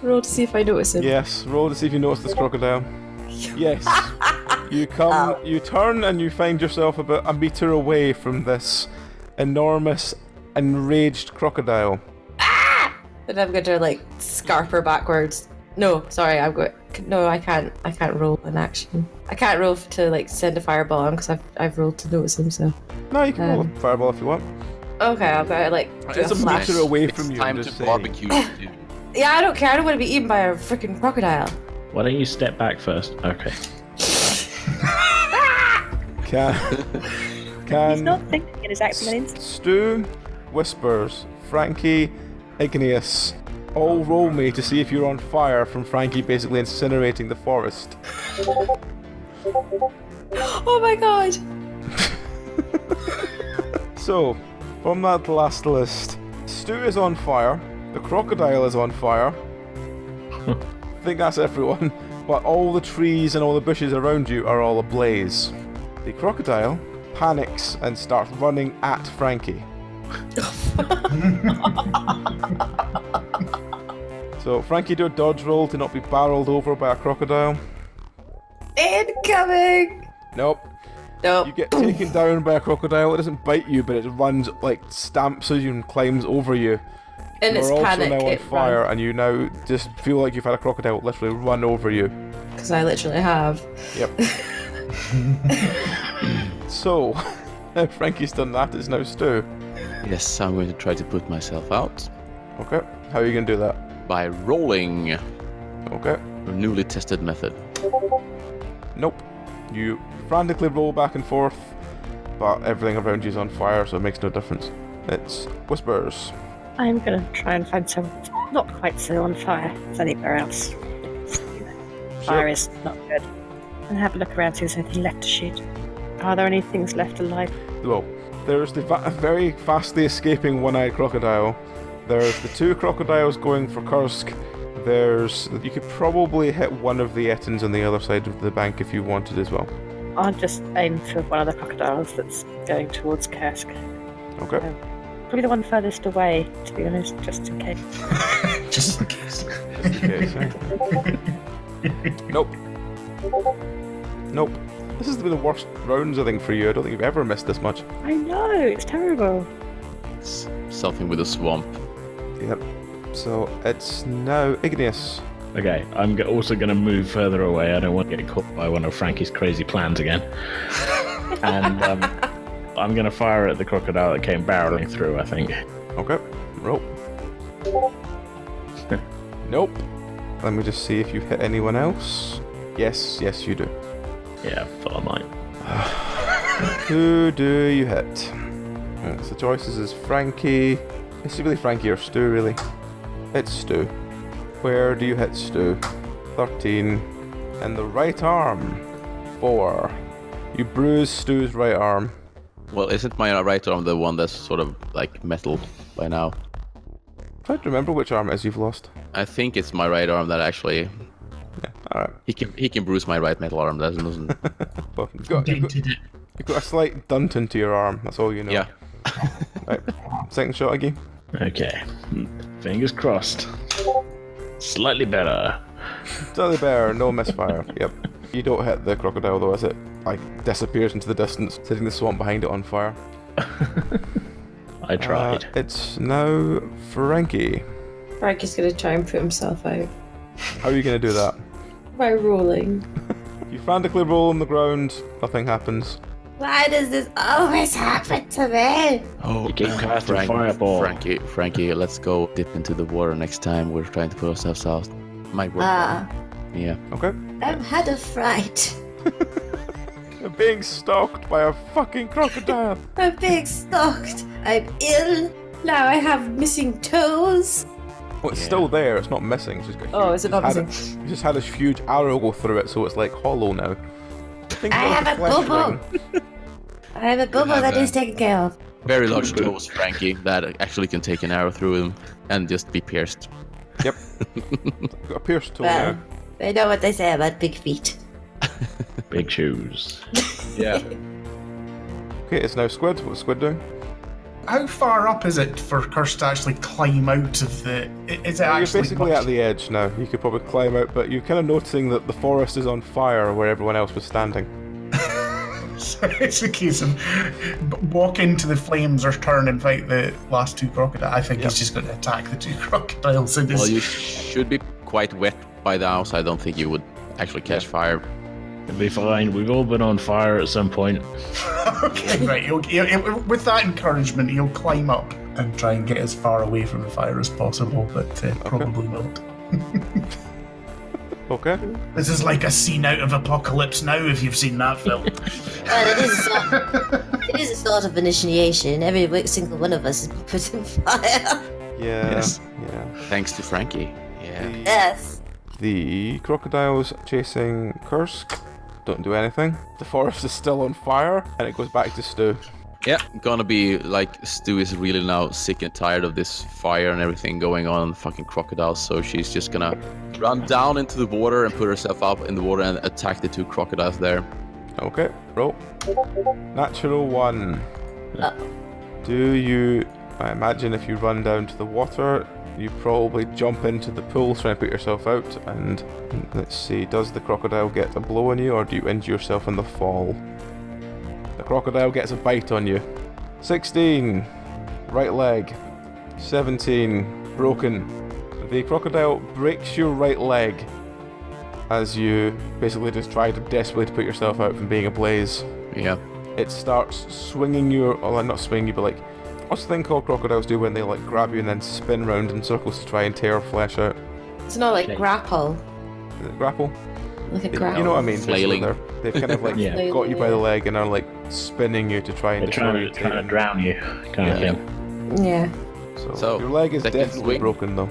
roll to see if I notice him? Yes. Roll to see if you notice this crocodile. Yes. You come. You turn and you find yourself about a meter away from this enormous, enraged crocodile. And I'm gonna scarp her backwards. No, sorry, No, I can't roll an action. I can't roll to send a fireball on because I've rolled to notice him. So. No, you can roll a fireball if you want. Okay, I'll go do It's a flash. meter away it's from you. time I'm to just saying. barbecue. Dude. Yeah, I don't care. I don't want to be eaten by a freaking crocodile. Why don't you step back first? Okay. He's not thinking it is acting an instant. Stu, Whispers, Frankie, Igneous. All roll me to see if you're on fire from Frankie basically incinerating the forest. Oh my god! So, from that last list, Stu is on fire, the crocodile is on fire. I think that's everyone, but all the trees and all the bushes around you are all ablaze. The crocodile panics and starts running at Frankie. So, Frankie, do a dodge roll to not be barreled over by a crocodile. Incoming! Nope. Nope. You get taken down by a crocodile. It doesn't bite you, but it runs, stamps you and climbs over you. And it's You're also panic. now on fire, and you now just feel like you've had a crocodile literally run over you. Because I literally have. Yep. So, now Frankie's done that, it's now Stu. Yes, I'm going to try to put myself out Okay, how are you going to do that? by rolling Okay. a newly tested method. Nope. You frantically roll back and forth, but everything around you is on fire, so it makes no difference. It's Whispers. I'm going to try and find someone that's not quite so on fire as anywhere else. Fire is not good. And have a look around, see if there's anything left to shoot. Are there any things left alive? Well, there's the very fastly escaping one-eyed crocodile. There's the 2 crocodiles going for Kursk. You could probably hit one of the Ettins on the other side of the bank if you wanted as well. I'll just aim for one of the crocodiles that's going towards Kursk. Okay. Probably the one furthest away, to be honest, just in case. Just in case. Just in case, Nope. Nope. This has been the worst rounds, I think, for you. I don't think you've ever missed this much. I know, it's terrible. It's something with a swamp. Yep. So it's now Igneous. Okay, I'm also going to move further away. I don't want to get caught by one of Frankie's crazy plans again. And I'm going to fire at the crocodile that came barreling through, I think. Okay. Roll. Nope. Let me just see if you hit anyone else. Yes, you do. Yeah, thought I might. Who do you hit? So the choices is Frankie. It's really Frankie or Stu, really. It's Stu. Where do you hit Stu? 13. And the right arm. 4. You bruise Stu's right arm. Well, isn't my right arm the one that's sort of like metal by now? Try to remember which arm it is you've lost. I think it's my right arm that actually. Yeah, alright. He can bruise my right metal arm. That doesn't. Well, you've got a slight dunt into your arm. That's all you know. Yeah. Right. Second shot again. Okay. Fingers crossed. Slightly better. Slightly better. No misfire. Yep. You don't hit the crocodile though, as it disappears into the distance, setting the swamp behind it on fire. I tried. It's now Frankie. Frankie's gonna try and put himself out How are you going to do that? by rolling. You frantically roll on the ground, nothing happens. Why does this always happen to me? Oh, You keep casting fireball. Frankie, let's go dip into the water next time we're trying to put ourselves out. Might work. Yeah. Okay. I've had a fright. You're being stalked by a fucking crocodile. I'm being stalked. I'm ill. Now I have missing toes. Well, it's still there, it's not missing. It's just got Oh, is it not missing? You just had a huge arrow go through it, so it's like hollow now. Think I about have the a flesh bubble. ring. I have a bubble have that a- is taken care of. Very large toes, Frankie, that actually can take an arrow through them and just be pierced. Yep. Got a pierced toe Well, now. they know what they say about big feet. Big shoes. Yeah. Okay, it's now Squid. What's Squid doing? How far up is it for Curse to actually climb out of the... Is it Well, you're actually basically much- at the edge now. You could probably climb out, but you're kind of noticing that the forest is on fire where everyone else was standing. So it's a case of walk into the flames or turn and fight the last 2 crocodiles. I think he's just going to attack the 2 crocodiles. So Well, you should be quite wet by now, so I don't think you would actually catch fire. It'll be fine. We've all been on fire at some point. Okay, right. With that encouragement, he'll climb up and try and get as far away from the fire as possible, but probably not. Okay. This is like a scene out of Apocalypse Now, if you've seen that film. Well, it is a sort of initiation. Every single one of us is put in fire. Yeah. Yes. Yeah. Thanks to Frankie. Yeah. Yes. The crocodiles chasing Kursk don't do anything. The forest is still on fire, and it goes back to Stu. Yeah, gonna be like Stu is really now sick and tired of this fire and everything going on, fucking crocodiles, so she's just gonna run down into the water and put herself up in the water and attack the 2 crocodiles there. Okay, roll. Natural 1. Uh. Do you... I imagine if you run down to the water, you probably jump into the pool trying to put yourself out, and let's see, does the crocodile get a blow on you, or do you injure yourself in the fall? The crocodile gets a bite on you. 16. Right leg. 17. Broken. The crocodile breaks your right leg as you basically just try to desperately to put yourself out from being ablaze. Yeah. It starts swinging you, or not swinging you, but like, what's the thing called crocodiles do when they like grab you and then spin round in circles to try and tear flesh out? It's not like Okay. grapple. Is it grapple? Like a grapple. You know what I mean? Flailing. They've kind of like Yeah. got you by the leg and are like spinning you to try and They're trying to drown you, kind of Yeah. thing. Yeah. So your leg is second definitely swing. broken though.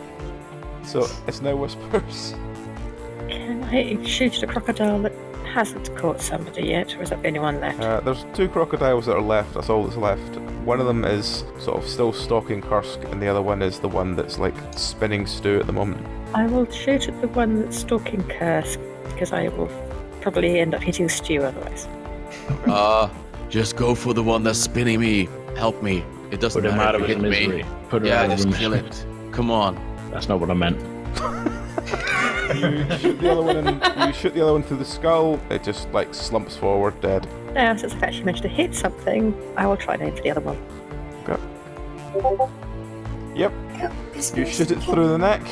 So it's now Whispers. Can I shoot at a crocodile that hasn't caught somebody yet, or is that the only one left? There's 2 crocodiles that are left, that's all that's left. One of them is sort of still stalking Kursk, and the other one is the one that's like spinning Stu at the moment. I will shoot at the one that's stalking Kursk, because I will probably end up hitting Stu otherwise. Just go for the one that's spinning me. Help me. It doesn't Put him matter out of if his you hit misery. me. Put him Yeah, out of his just kill misery. it. Come on. That's not what I meant. You shoot the other one through the skull, it just like slumps forward dead. Now, since I've actually managed to hit something, I will try and aim for the other one. Okay. Yep. You shoot it through the neck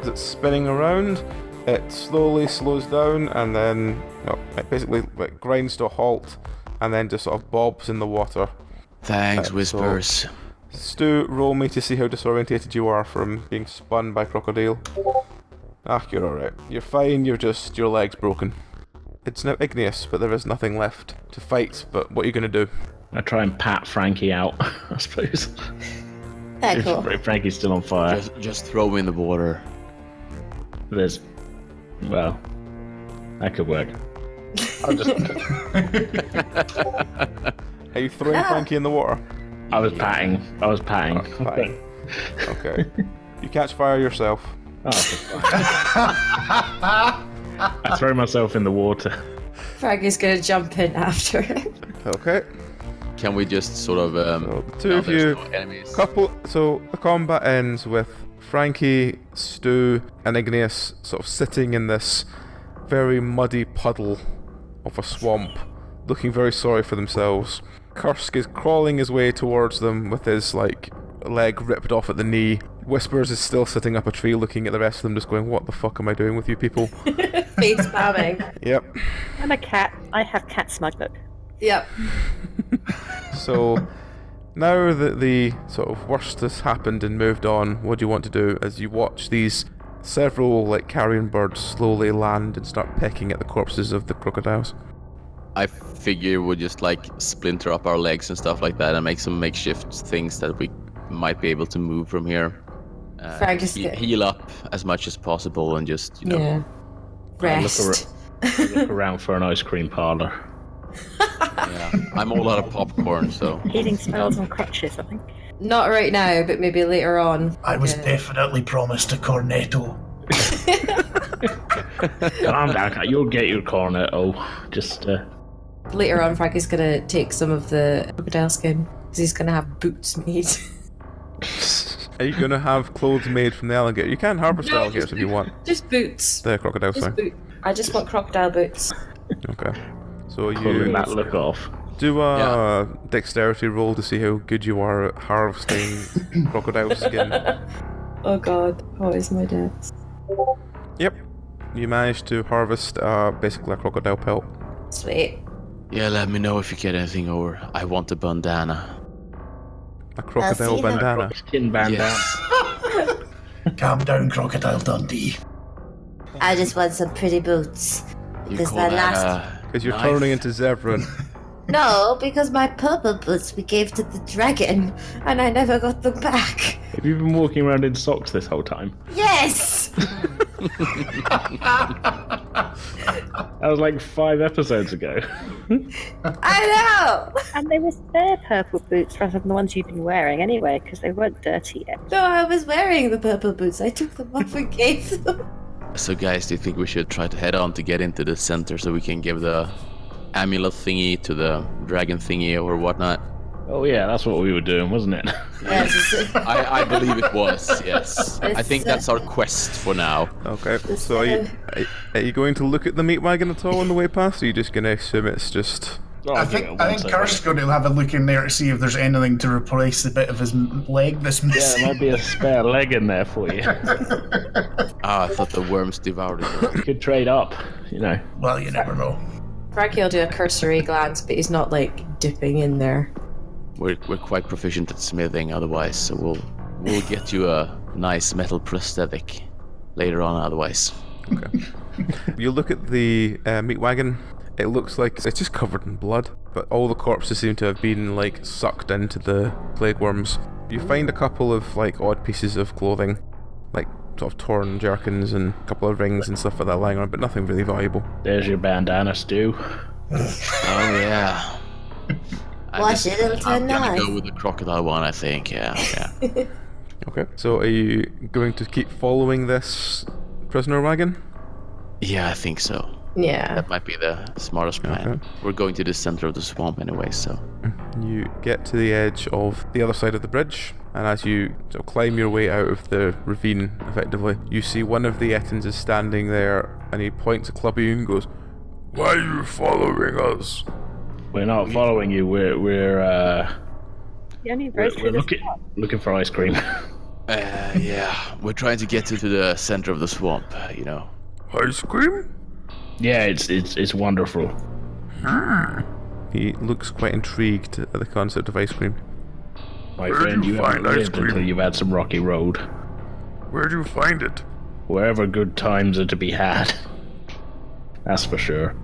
as it's spinning around. It slowly slows down and then it basically like grinds to a halt and then just sort of bobs in the water. Thanks, Whispers. Stu, roll me to see how disorientated you are from being spun by crocodile. You're alright. You're fine, your leg's broken. It's now igneous, but there is nothing left to fight, but what are you going to do? I try and pat Frankie out, I suppose. Yeah, cool. If Frankie's still on fire. Just throw me in the water. Well, that could work. I'll just... Are you throwing Frankie in the water? I was patting. Fine. Okay. You catch fire yourself. Oh, I throw myself in the water. Frankie's gonna jump in after it. Okay. Can we just sort of... So the two of you... So the combat ends with Frankie, Stu, and Igneous sort of sitting in this very muddy puddle of a swamp, looking very sorry for themselves. Kursk is crawling his way towards them with his leg ripped off at the knee. Whispers is still sitting up a tree looking at the rest of them just going, what the fuck am I doing with you people? Face spamming. Yep. I'm a cat. I have cat smug look. Yep. So now that the sort of worst has happened and moved on, what do you want to do as you watch these several carrion birds slowly land and start pecking at the corpses of the crocodiles? I figure we'll just splinter up our legs and stuff like that and make some makeshift things that we might be able to move from here. Heal up as much as possible and just, rest. Look around for an ice cream parlor. Yeah, I'm all out of popcorn, so... Healing spells on crutches, I think. Not right now, but maybe later on. I was definitely promised a cornetto. Calm down, you'll get your cornetto. Just, Later on, Frankie's gonna take some of the crocodile skin, because he's gonna have boots made. Are you going to have clothes made from the alligator? You can harvest alligators if you want. Just boots. The crocodile, sorry. I just want crocodile boots. Okay. So pulling you that look off. do a dexterity roll to see how good you are at harvesting crocodile skin. Oh god, what is my dex? Yep. You managed to harvest basically a crocodile pelt. Sweet. Yeah, let me know if you get anything over. I want a bandana. A crocodile see that. bandana. Skin bandana. Yes. Calm down, Crocodile Dundee. I just want some pretty boots. You Because call my that last... Because you're knife? turning into Zevran. No, because my purple boots we gave to the dragon, and I never got them back. Have you been walking around in socks this whole time? Yes! That was 5 episodes ago. I know! And they were their purple boots rather than the ones you'd been wearing anyway, because they weren't dirty yet. No, I was wearing the purple boots. I took them off and gave them. So guys, do you think we should try to head on to get into the center so we can give the amulet thingy to the dragon thingy or whatnot? Oh yeah, that's what we were doing, wasn't it? Yes, I believe it was, yes. I think that's our quest for now. Okay, so are you going to look at the meat wagon at all on the way past, or are you just going to assume it's just... Oh, I think Kursk's going to have a look in there to see if there's anything to replace the bit of his leg that's Yeah, missing. there might be a spare leg in there for you. I thought the worms devoured it. You could trade up, Well, you never know. Frankie will do a cursory glance, but he's not dipping in there. We're quite proficient at smithing otherwise, so we'll get you a nice metal prosthetic later on otherwise. Okay. You look at the meat wagon, it looks like it's just covered in blood, but all the corpses seem to have been sucked into the plague worms. You find a couple of odd pieces of clothing, sort of torn jerkins and a couple of rings and stuff like that lying around, but nothing really valuable. There's your bandana, Stu. Oh yeah. Wash it, it'll turn I'm gonna nice. go with the crocodile one, I think. Yeah. Okay. So are you going to keep following this prisoner wagon? Yeah, I think so. Yeah. That might be the smartest plan. Okay. We're going to the center of the swamp anyway, so. You get to the edge of the other side of the bridge, and as you sort of climb your way out of the ravine, effectively, you see one of the Ettins is standing there, and he points a club at you and goes, "Why are you following us?" We're not following you. We're You only rode through the swamp. looking for ice cream. Yeah. We're trying to get to the center of the swamp, you know. Ice cream? Yeah, it's wonderful. He looks quite intrigued at the concept of ice cream. My Where friend, do you you haven't find ice lived cream? until you've had some rocky road. Where'd you find it? Wherever good times are to be had. That's for sure.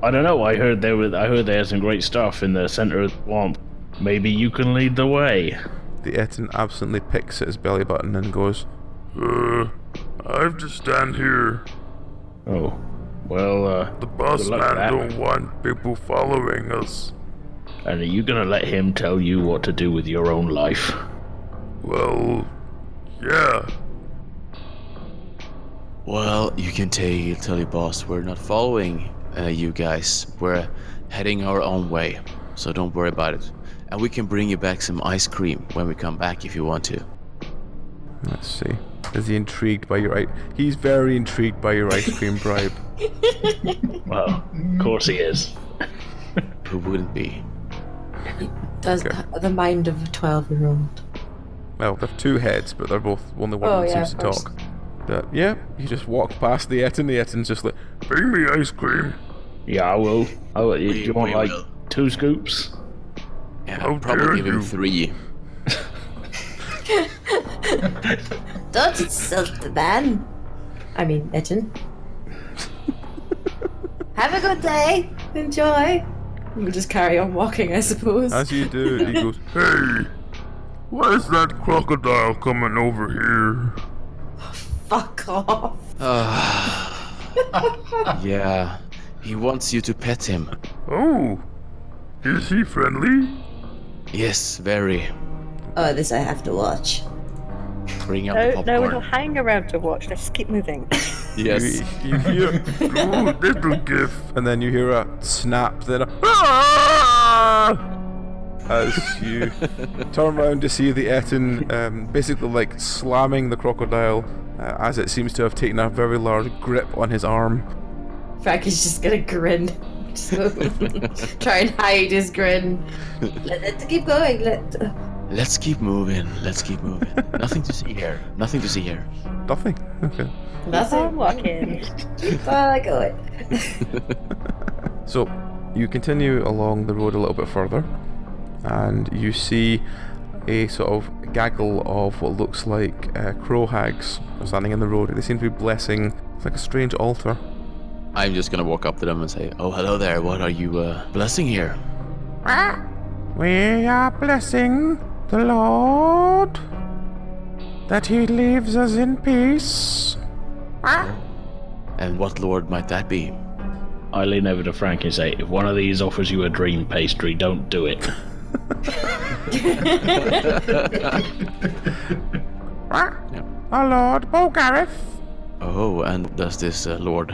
I don't know. I heard there's some great stuff in the center of the swamp. Maybe you can lead the way. The Ettin absently picks at his belly button and goes, I have to stand here. Oh, well, The boss good luck with man that. don't want people following us. And are you gonna let him tell you what to do with your own life? Well, yeah. Well, you can tell your boss we're not following you guys. We're heading our own way, so don't worry about it. And we can bring you back some ice cream when we come back if you want to. Let's see. Is he intrigued by your He's very intrigued by your ice cream bribe. Well, of course he is. Who wouldn't be? Does the mind of a 12-year-old. Well, they're two heads, but they're both only one Oh, of them yeah, seems to of course. talk. But yeah, you just walk past the Ettin. The Ettin's just like, bring me ice cream. Yeah, I will. Do you want We like will. 2 scoops? Yeah, How I'll probably dare give him you. 3. Don't insult the man. I mean, Ettin. Have a good day. Enjoy. We'll just carry on walking, I suppose. As you do, he goes, hey, why is that crocodile coming over here? Fuck off. Yeah, he wants you to pet him. Oh, is he friendly? Yes, very. Oh, this I have to watch. Bring out the No, we're popcorn. not hanging around to watch. Let's keep moving. Yes. You hear, oh, little gif, and then you hear a snap, then a ah! As you turn around to see the Ettin basically like slamming the crocodile as it seems to have taken a very large grip on his arm. Frankie's just gonna grin. Try and hide his grin. Let's keep going. Let's keep moving. Nothing to see here. Nothing to see here. Nothing. Okay. Keep on Nothing. walking. Keep on going. So you continue along the road a little bit further, and you see a sort of gaggle of what looks like crow hags standing in the road. They seem to be blessing. It's like a strange altar. I'm just gonna walk up to them and say, "Oh, hello there. What are you blessing here?" We are blessing the Lord that he leaves us in peace. And what lord might that be? I lean over to Frank and say, if one of these offers you a dream pastry, don't do it. Our Lord Bolgareth. Oh, and does this Lord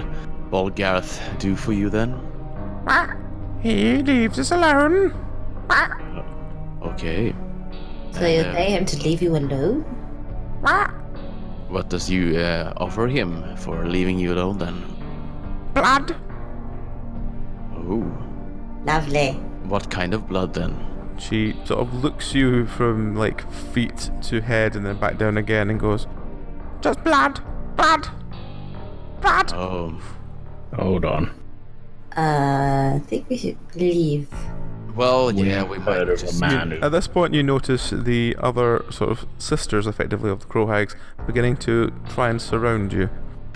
Bolgareth do for you then? He leaves us alone. Okay. So you And, pay him to leave you alone? what does you offer him for leaving you alone then? Blood. Oh, Lovely. what kind of blood then? She sort of looks you from like feet to head and then back down again and goes, just blood. Blood. Blood. Oh, Hold on. I think we should leave. well, yeah, we might Heard of a just... man who At this point, you notice the other sort of sisters, effectively, of the Crow Hags beginning to try and surround you.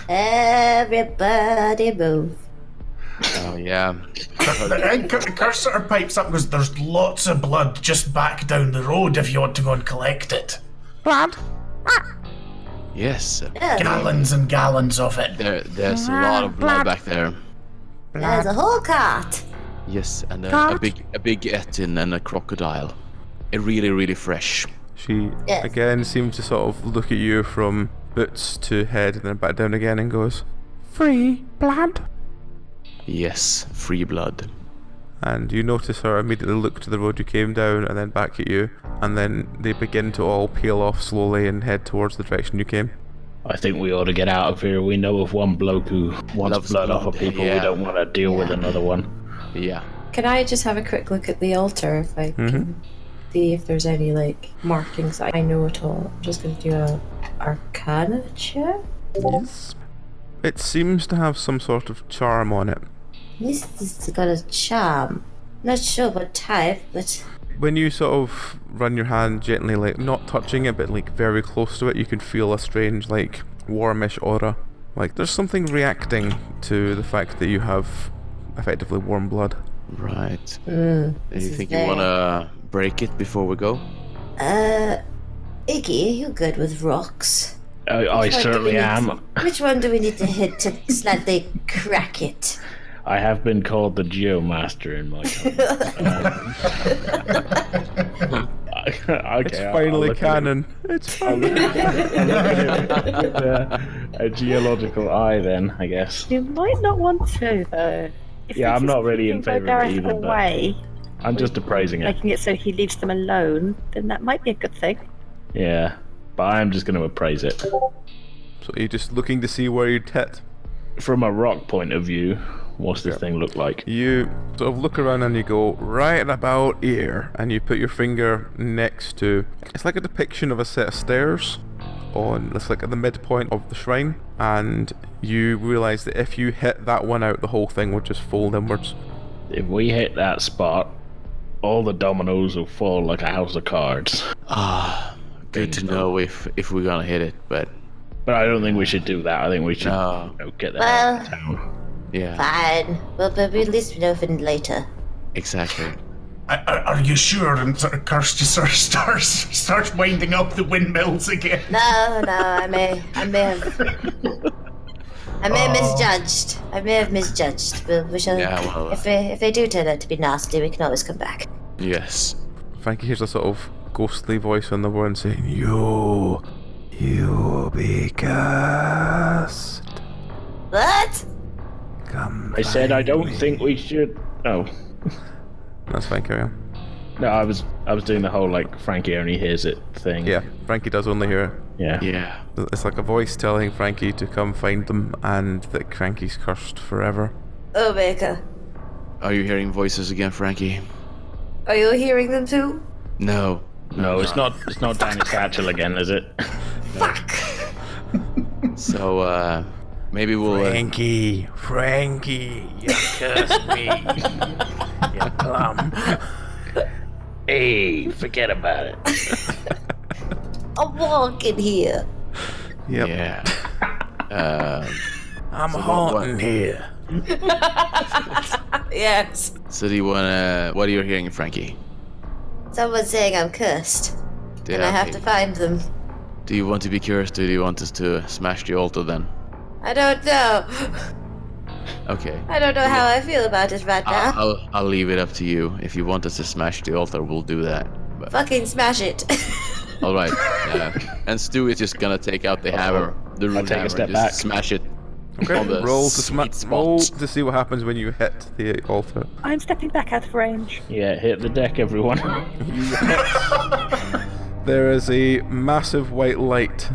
Everybody move. Oh, yeah. Cursor pipes up and goes, there's lots of blood just back down the road if you want to go and collect it. Blood. Yes, Gallons and gallons of it. there's a lot of blood back there. There's a whole cart. Yes, and a big ettin and a crocodile. Really, really fresh. She Yes. again seems to sort of look at you from boots to head and then back down again and goes, "Free blood?" Yes, free blood. And you notice her immediately look to the road you came down and then back at you, and then they begin to all peel off slowly and head towards the direction you came. I think we ought to get out of here. We know of one bloke who wants Loves blood off blood, of people. yeah. We don't want to deal with another one. Yeah. Can I just have a quick look at the altar if I can see if there's any like markings that I know at all? I'm just going to do a Arcana check. Yes. It seems to have some sort of charm on it. This has got a charm. Not sure what type, but When you sort of run your hand gently, like not touching it, but like very close to it, you can feel a strange, like warmish aura. Like there's something reacting to the fact that you have effectively warm blood. Right. Do this you is think you very- wanna break it before we go? Iggy, you good with rocks? I Which one do certainly we need am. to- Which one do we need to hit to slightly crack it? I have been called the Geomaster in my time. Okay, It's I'll finally look at it- canon. It's I'll finally look at it with a geological eye then, I guess. You might not want to, though. If Yeah, you're I'm just not really in keeping favour of it Gareth either, but- away, I'm just appraising it. making it so he leaves them alone, then that might be a good thing. Yeah, but I'm just going to appraise it. So you're just looking to see where you'd hit. From a rock point of view, what's this thing look like? You sort of look around and you go, right about here, and you put your finger next to, it's like a depiction of a set of stairs on, it's like at the midpoint of the shrine, and you realise that if you hit that one out, the whole thing would just fold inwards. If we hit that spot, all the dominoes will fall like a house of cards. Good to know if we're gonna hit it, but But I don't think we should do that. I think we should get the hell out of town. yeah, Fine. Well, but at least we know for later. exactly. Are you sure? And sort of Curse just sort of starts winding up the windmills again. No, I may have misjudged. I may have misjudged. But we shall. Yeah, well, if they do turn out to be nasty, we can always come back. Yes. Frankie hears a sort of ghostly voice on the one saying, You be cursed. What? Come I said I find don't me." think we should. Oh. That's fine, carry on. No, I was doing the whole like Frankie only hears it thing. Yeah, Frankie does only hear it. Yeah. Yeah. It's like a voice telling Frankie to come find them and that Frankie's cursed forever. Oh, Baker. Are you hearing voices again, Frankie? Are you hearing them too? No. No, it's not Danny Satchel again, is it? Fuck. So, maybe we'll. Frankie, you cursed me. You plum. Hey, forget about it. I'm walking here. Yep. Yeah. I'm what- haunting here. Yes. So do you wanna? What are you hearing, Frankie? Someone's saying I'm cursed, and I Yeah, have okay. to find them. Do you want to be cursed, or do you want us to smash the altar then? I don't know. Okay. I don't know how I feel about it right now. I'll leave it up to you. If you want us to smash the altar, we'll do that. But, Fucking smash it. all right. And Stu is just gonna take out the hammer, the rune take a hammer, step and just back. smash it. Okay, on the roll sweet to roll spot. to see what happens when you hit the altar. I'm stepping back out of range. Yeah, hit the deck, everyone. There is a massive white light.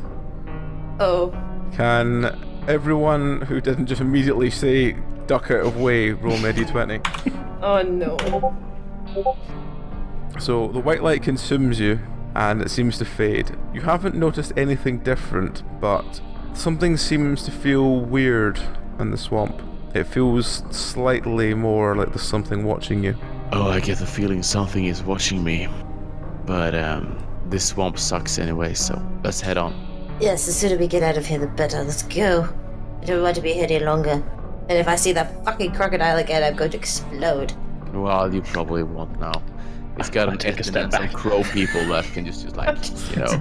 Oh. Can everyone who didn't just immediately say duck out of way roll me a d20? Oh no. So the white light consumes you and it seems to fade. You haven't noticed anything different, but something seems to feel weird in the swamp. It feels slightly more like there's something watching you. Oh, I get the feeling something is watching me. But this swamp sucks anyway, so let's head on. Yes, the sooner we get out of here, the better. Let's go. I don't want to be here any longer. And if I see that fucking crocodile again, I'm going to explode. Well, you probably won't now. It's got an take a Etten step and some back. crow people that can just like, you know.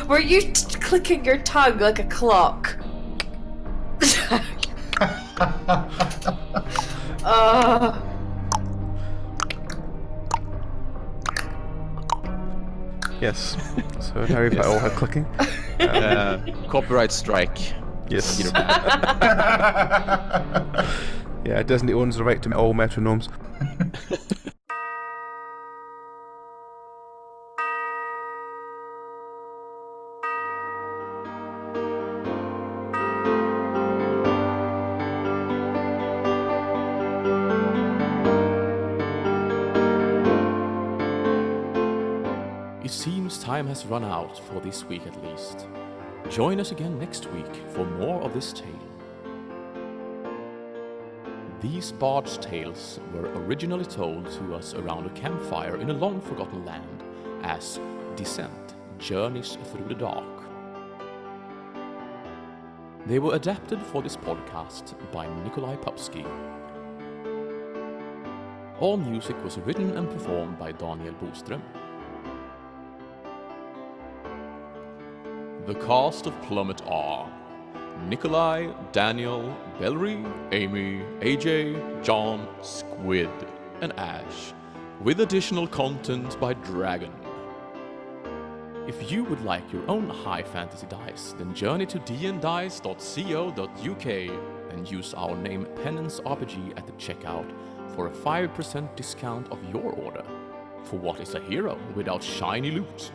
Were you clicking your tongue like a clock? Yes. So now we've got all her clicking. Copyright strike. Yes. You know, Yeah, Disney owns the right to all metronomes. It seems time has run out for this week at least. Join us again next week for more of this tale. These bard's tales were originally told to us around a campfire in a long-forgotten land as Descent Journeys Through the Dark. They were adapted for this podcast by Nikolai Popsky. All music was written and performed by Daniel Boström. The cast of Plummet are Nikolai, Daniel, Bellery, Amy, AJ, John, Squid, and Ash, with additional content by Dragon. If you would like your own high fantasy dice, then journey to dndice.co.uk and use our name Penance RPG at the checkout for a 5% discount of your order. For what is a hero without shiny loot?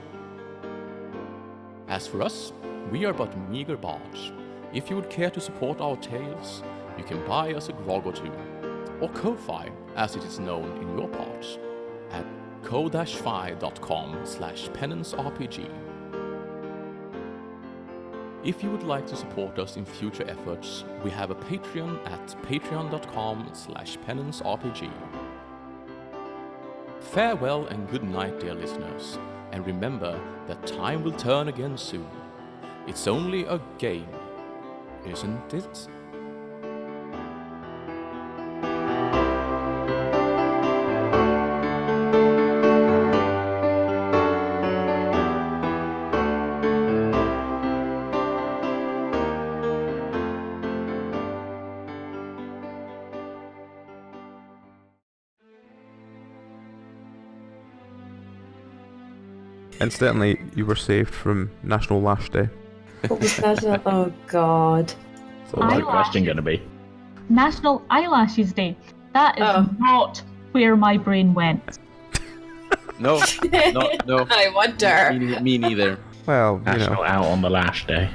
As for us, we are but meager bards. If you would care to support our tales, you can buy us a grog or two, or Ko-Fi, as it is known in your parts, at ko-fi.com/penancerpg. If you would like to support us in future efforts, we have a Patreon at patreon.com/penancerpg. Farewell and good night, dear listeners, and remember that time will turn again soon. It's only a game, isn't it? Incidentally, you were saved from National Lash Day. What was that? Oh god. So, What's the Eyelash. question going to be? National Eyelashes Day. That is Oh. not where my brain went. No, no. I wonder. Me neither. well, you National know. Out on the Lash Day.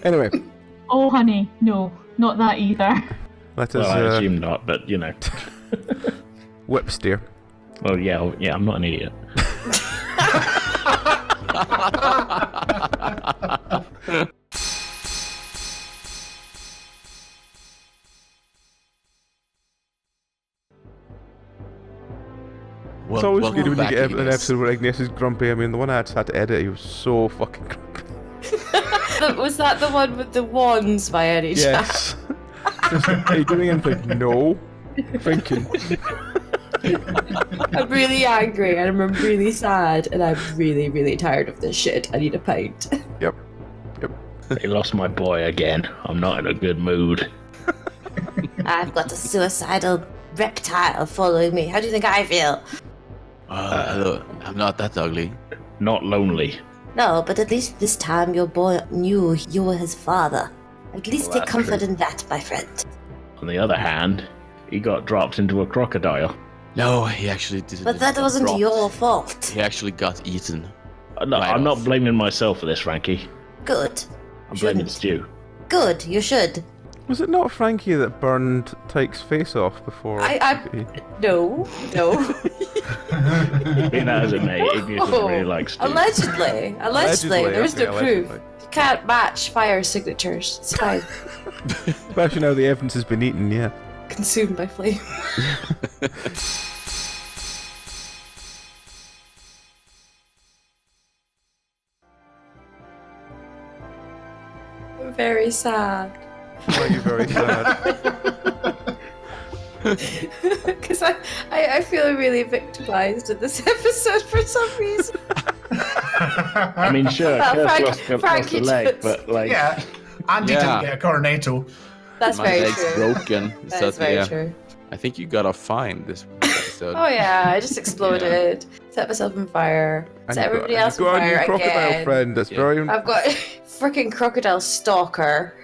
Anyway, Oh, honey, no, not that either. let Well, I us assume not, but you know. whip steer. Well, yeah, I'm not an idiot. It's always good when you back, get an Ignis. episode where Ignis is grumpy. I mean, the one I had to edit, he was so fucking grumpy. Was that the one with the wands by any chance? Yes. Are you doing anything? No. Thinking. I'm really angry and I'm really sad and I'm really, really tired of this shit. I need a pint. Yep. They lost my boy again. I'm not in a good mood. I've got a suicidal reptile following me. How do you think I feel? Hello, I'm not that ugly. Not lonely. No, but at least this time your boy knew you were his father. At least Well, take that's comfort true. in that, my friend. On the other hand, he got dropped into a crocodile. No, he actually didn't. But that wasn't dropped. your fault. He actually got eaten. No, Right I'm not off. blaming myself for this, Frankie. Good. I'm blaming Shouldn't. Stu. Good, you should. Was it not Frankie that burned Tyke's face off before? No. Be that as it may, Ignis really likes Stu. Allegedly. There's okay, no proof. allegedly. You can't match fire signatures. It's fine. Especially now the evidence has been eaten, yeah. Consumed by flame. I'm very sad. Why are you very sad? Because I feel really victimized in this episode for some reason. I mean, sure, Well, Kursk lost Frankie a leg, just- but like, Yeah, Andy Yeah. didn't get a cornetto. That's My very leg's true. broken. That So, is very yeah. true. I think you got off fine this episode. Oh yeah, I just exploded. Set myself on fire. Set everybody else on You've got a fire new crocodile again. friend. That's Yeah. very. I've got freaking crocodile stalker.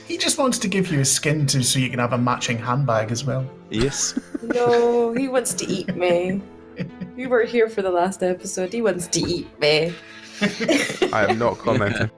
He just wants to give you his skin so you can have a matching handbag as well. Yes. No, he wants to eat me. You were here for the last episode. He wants to eat me. I am not commenting.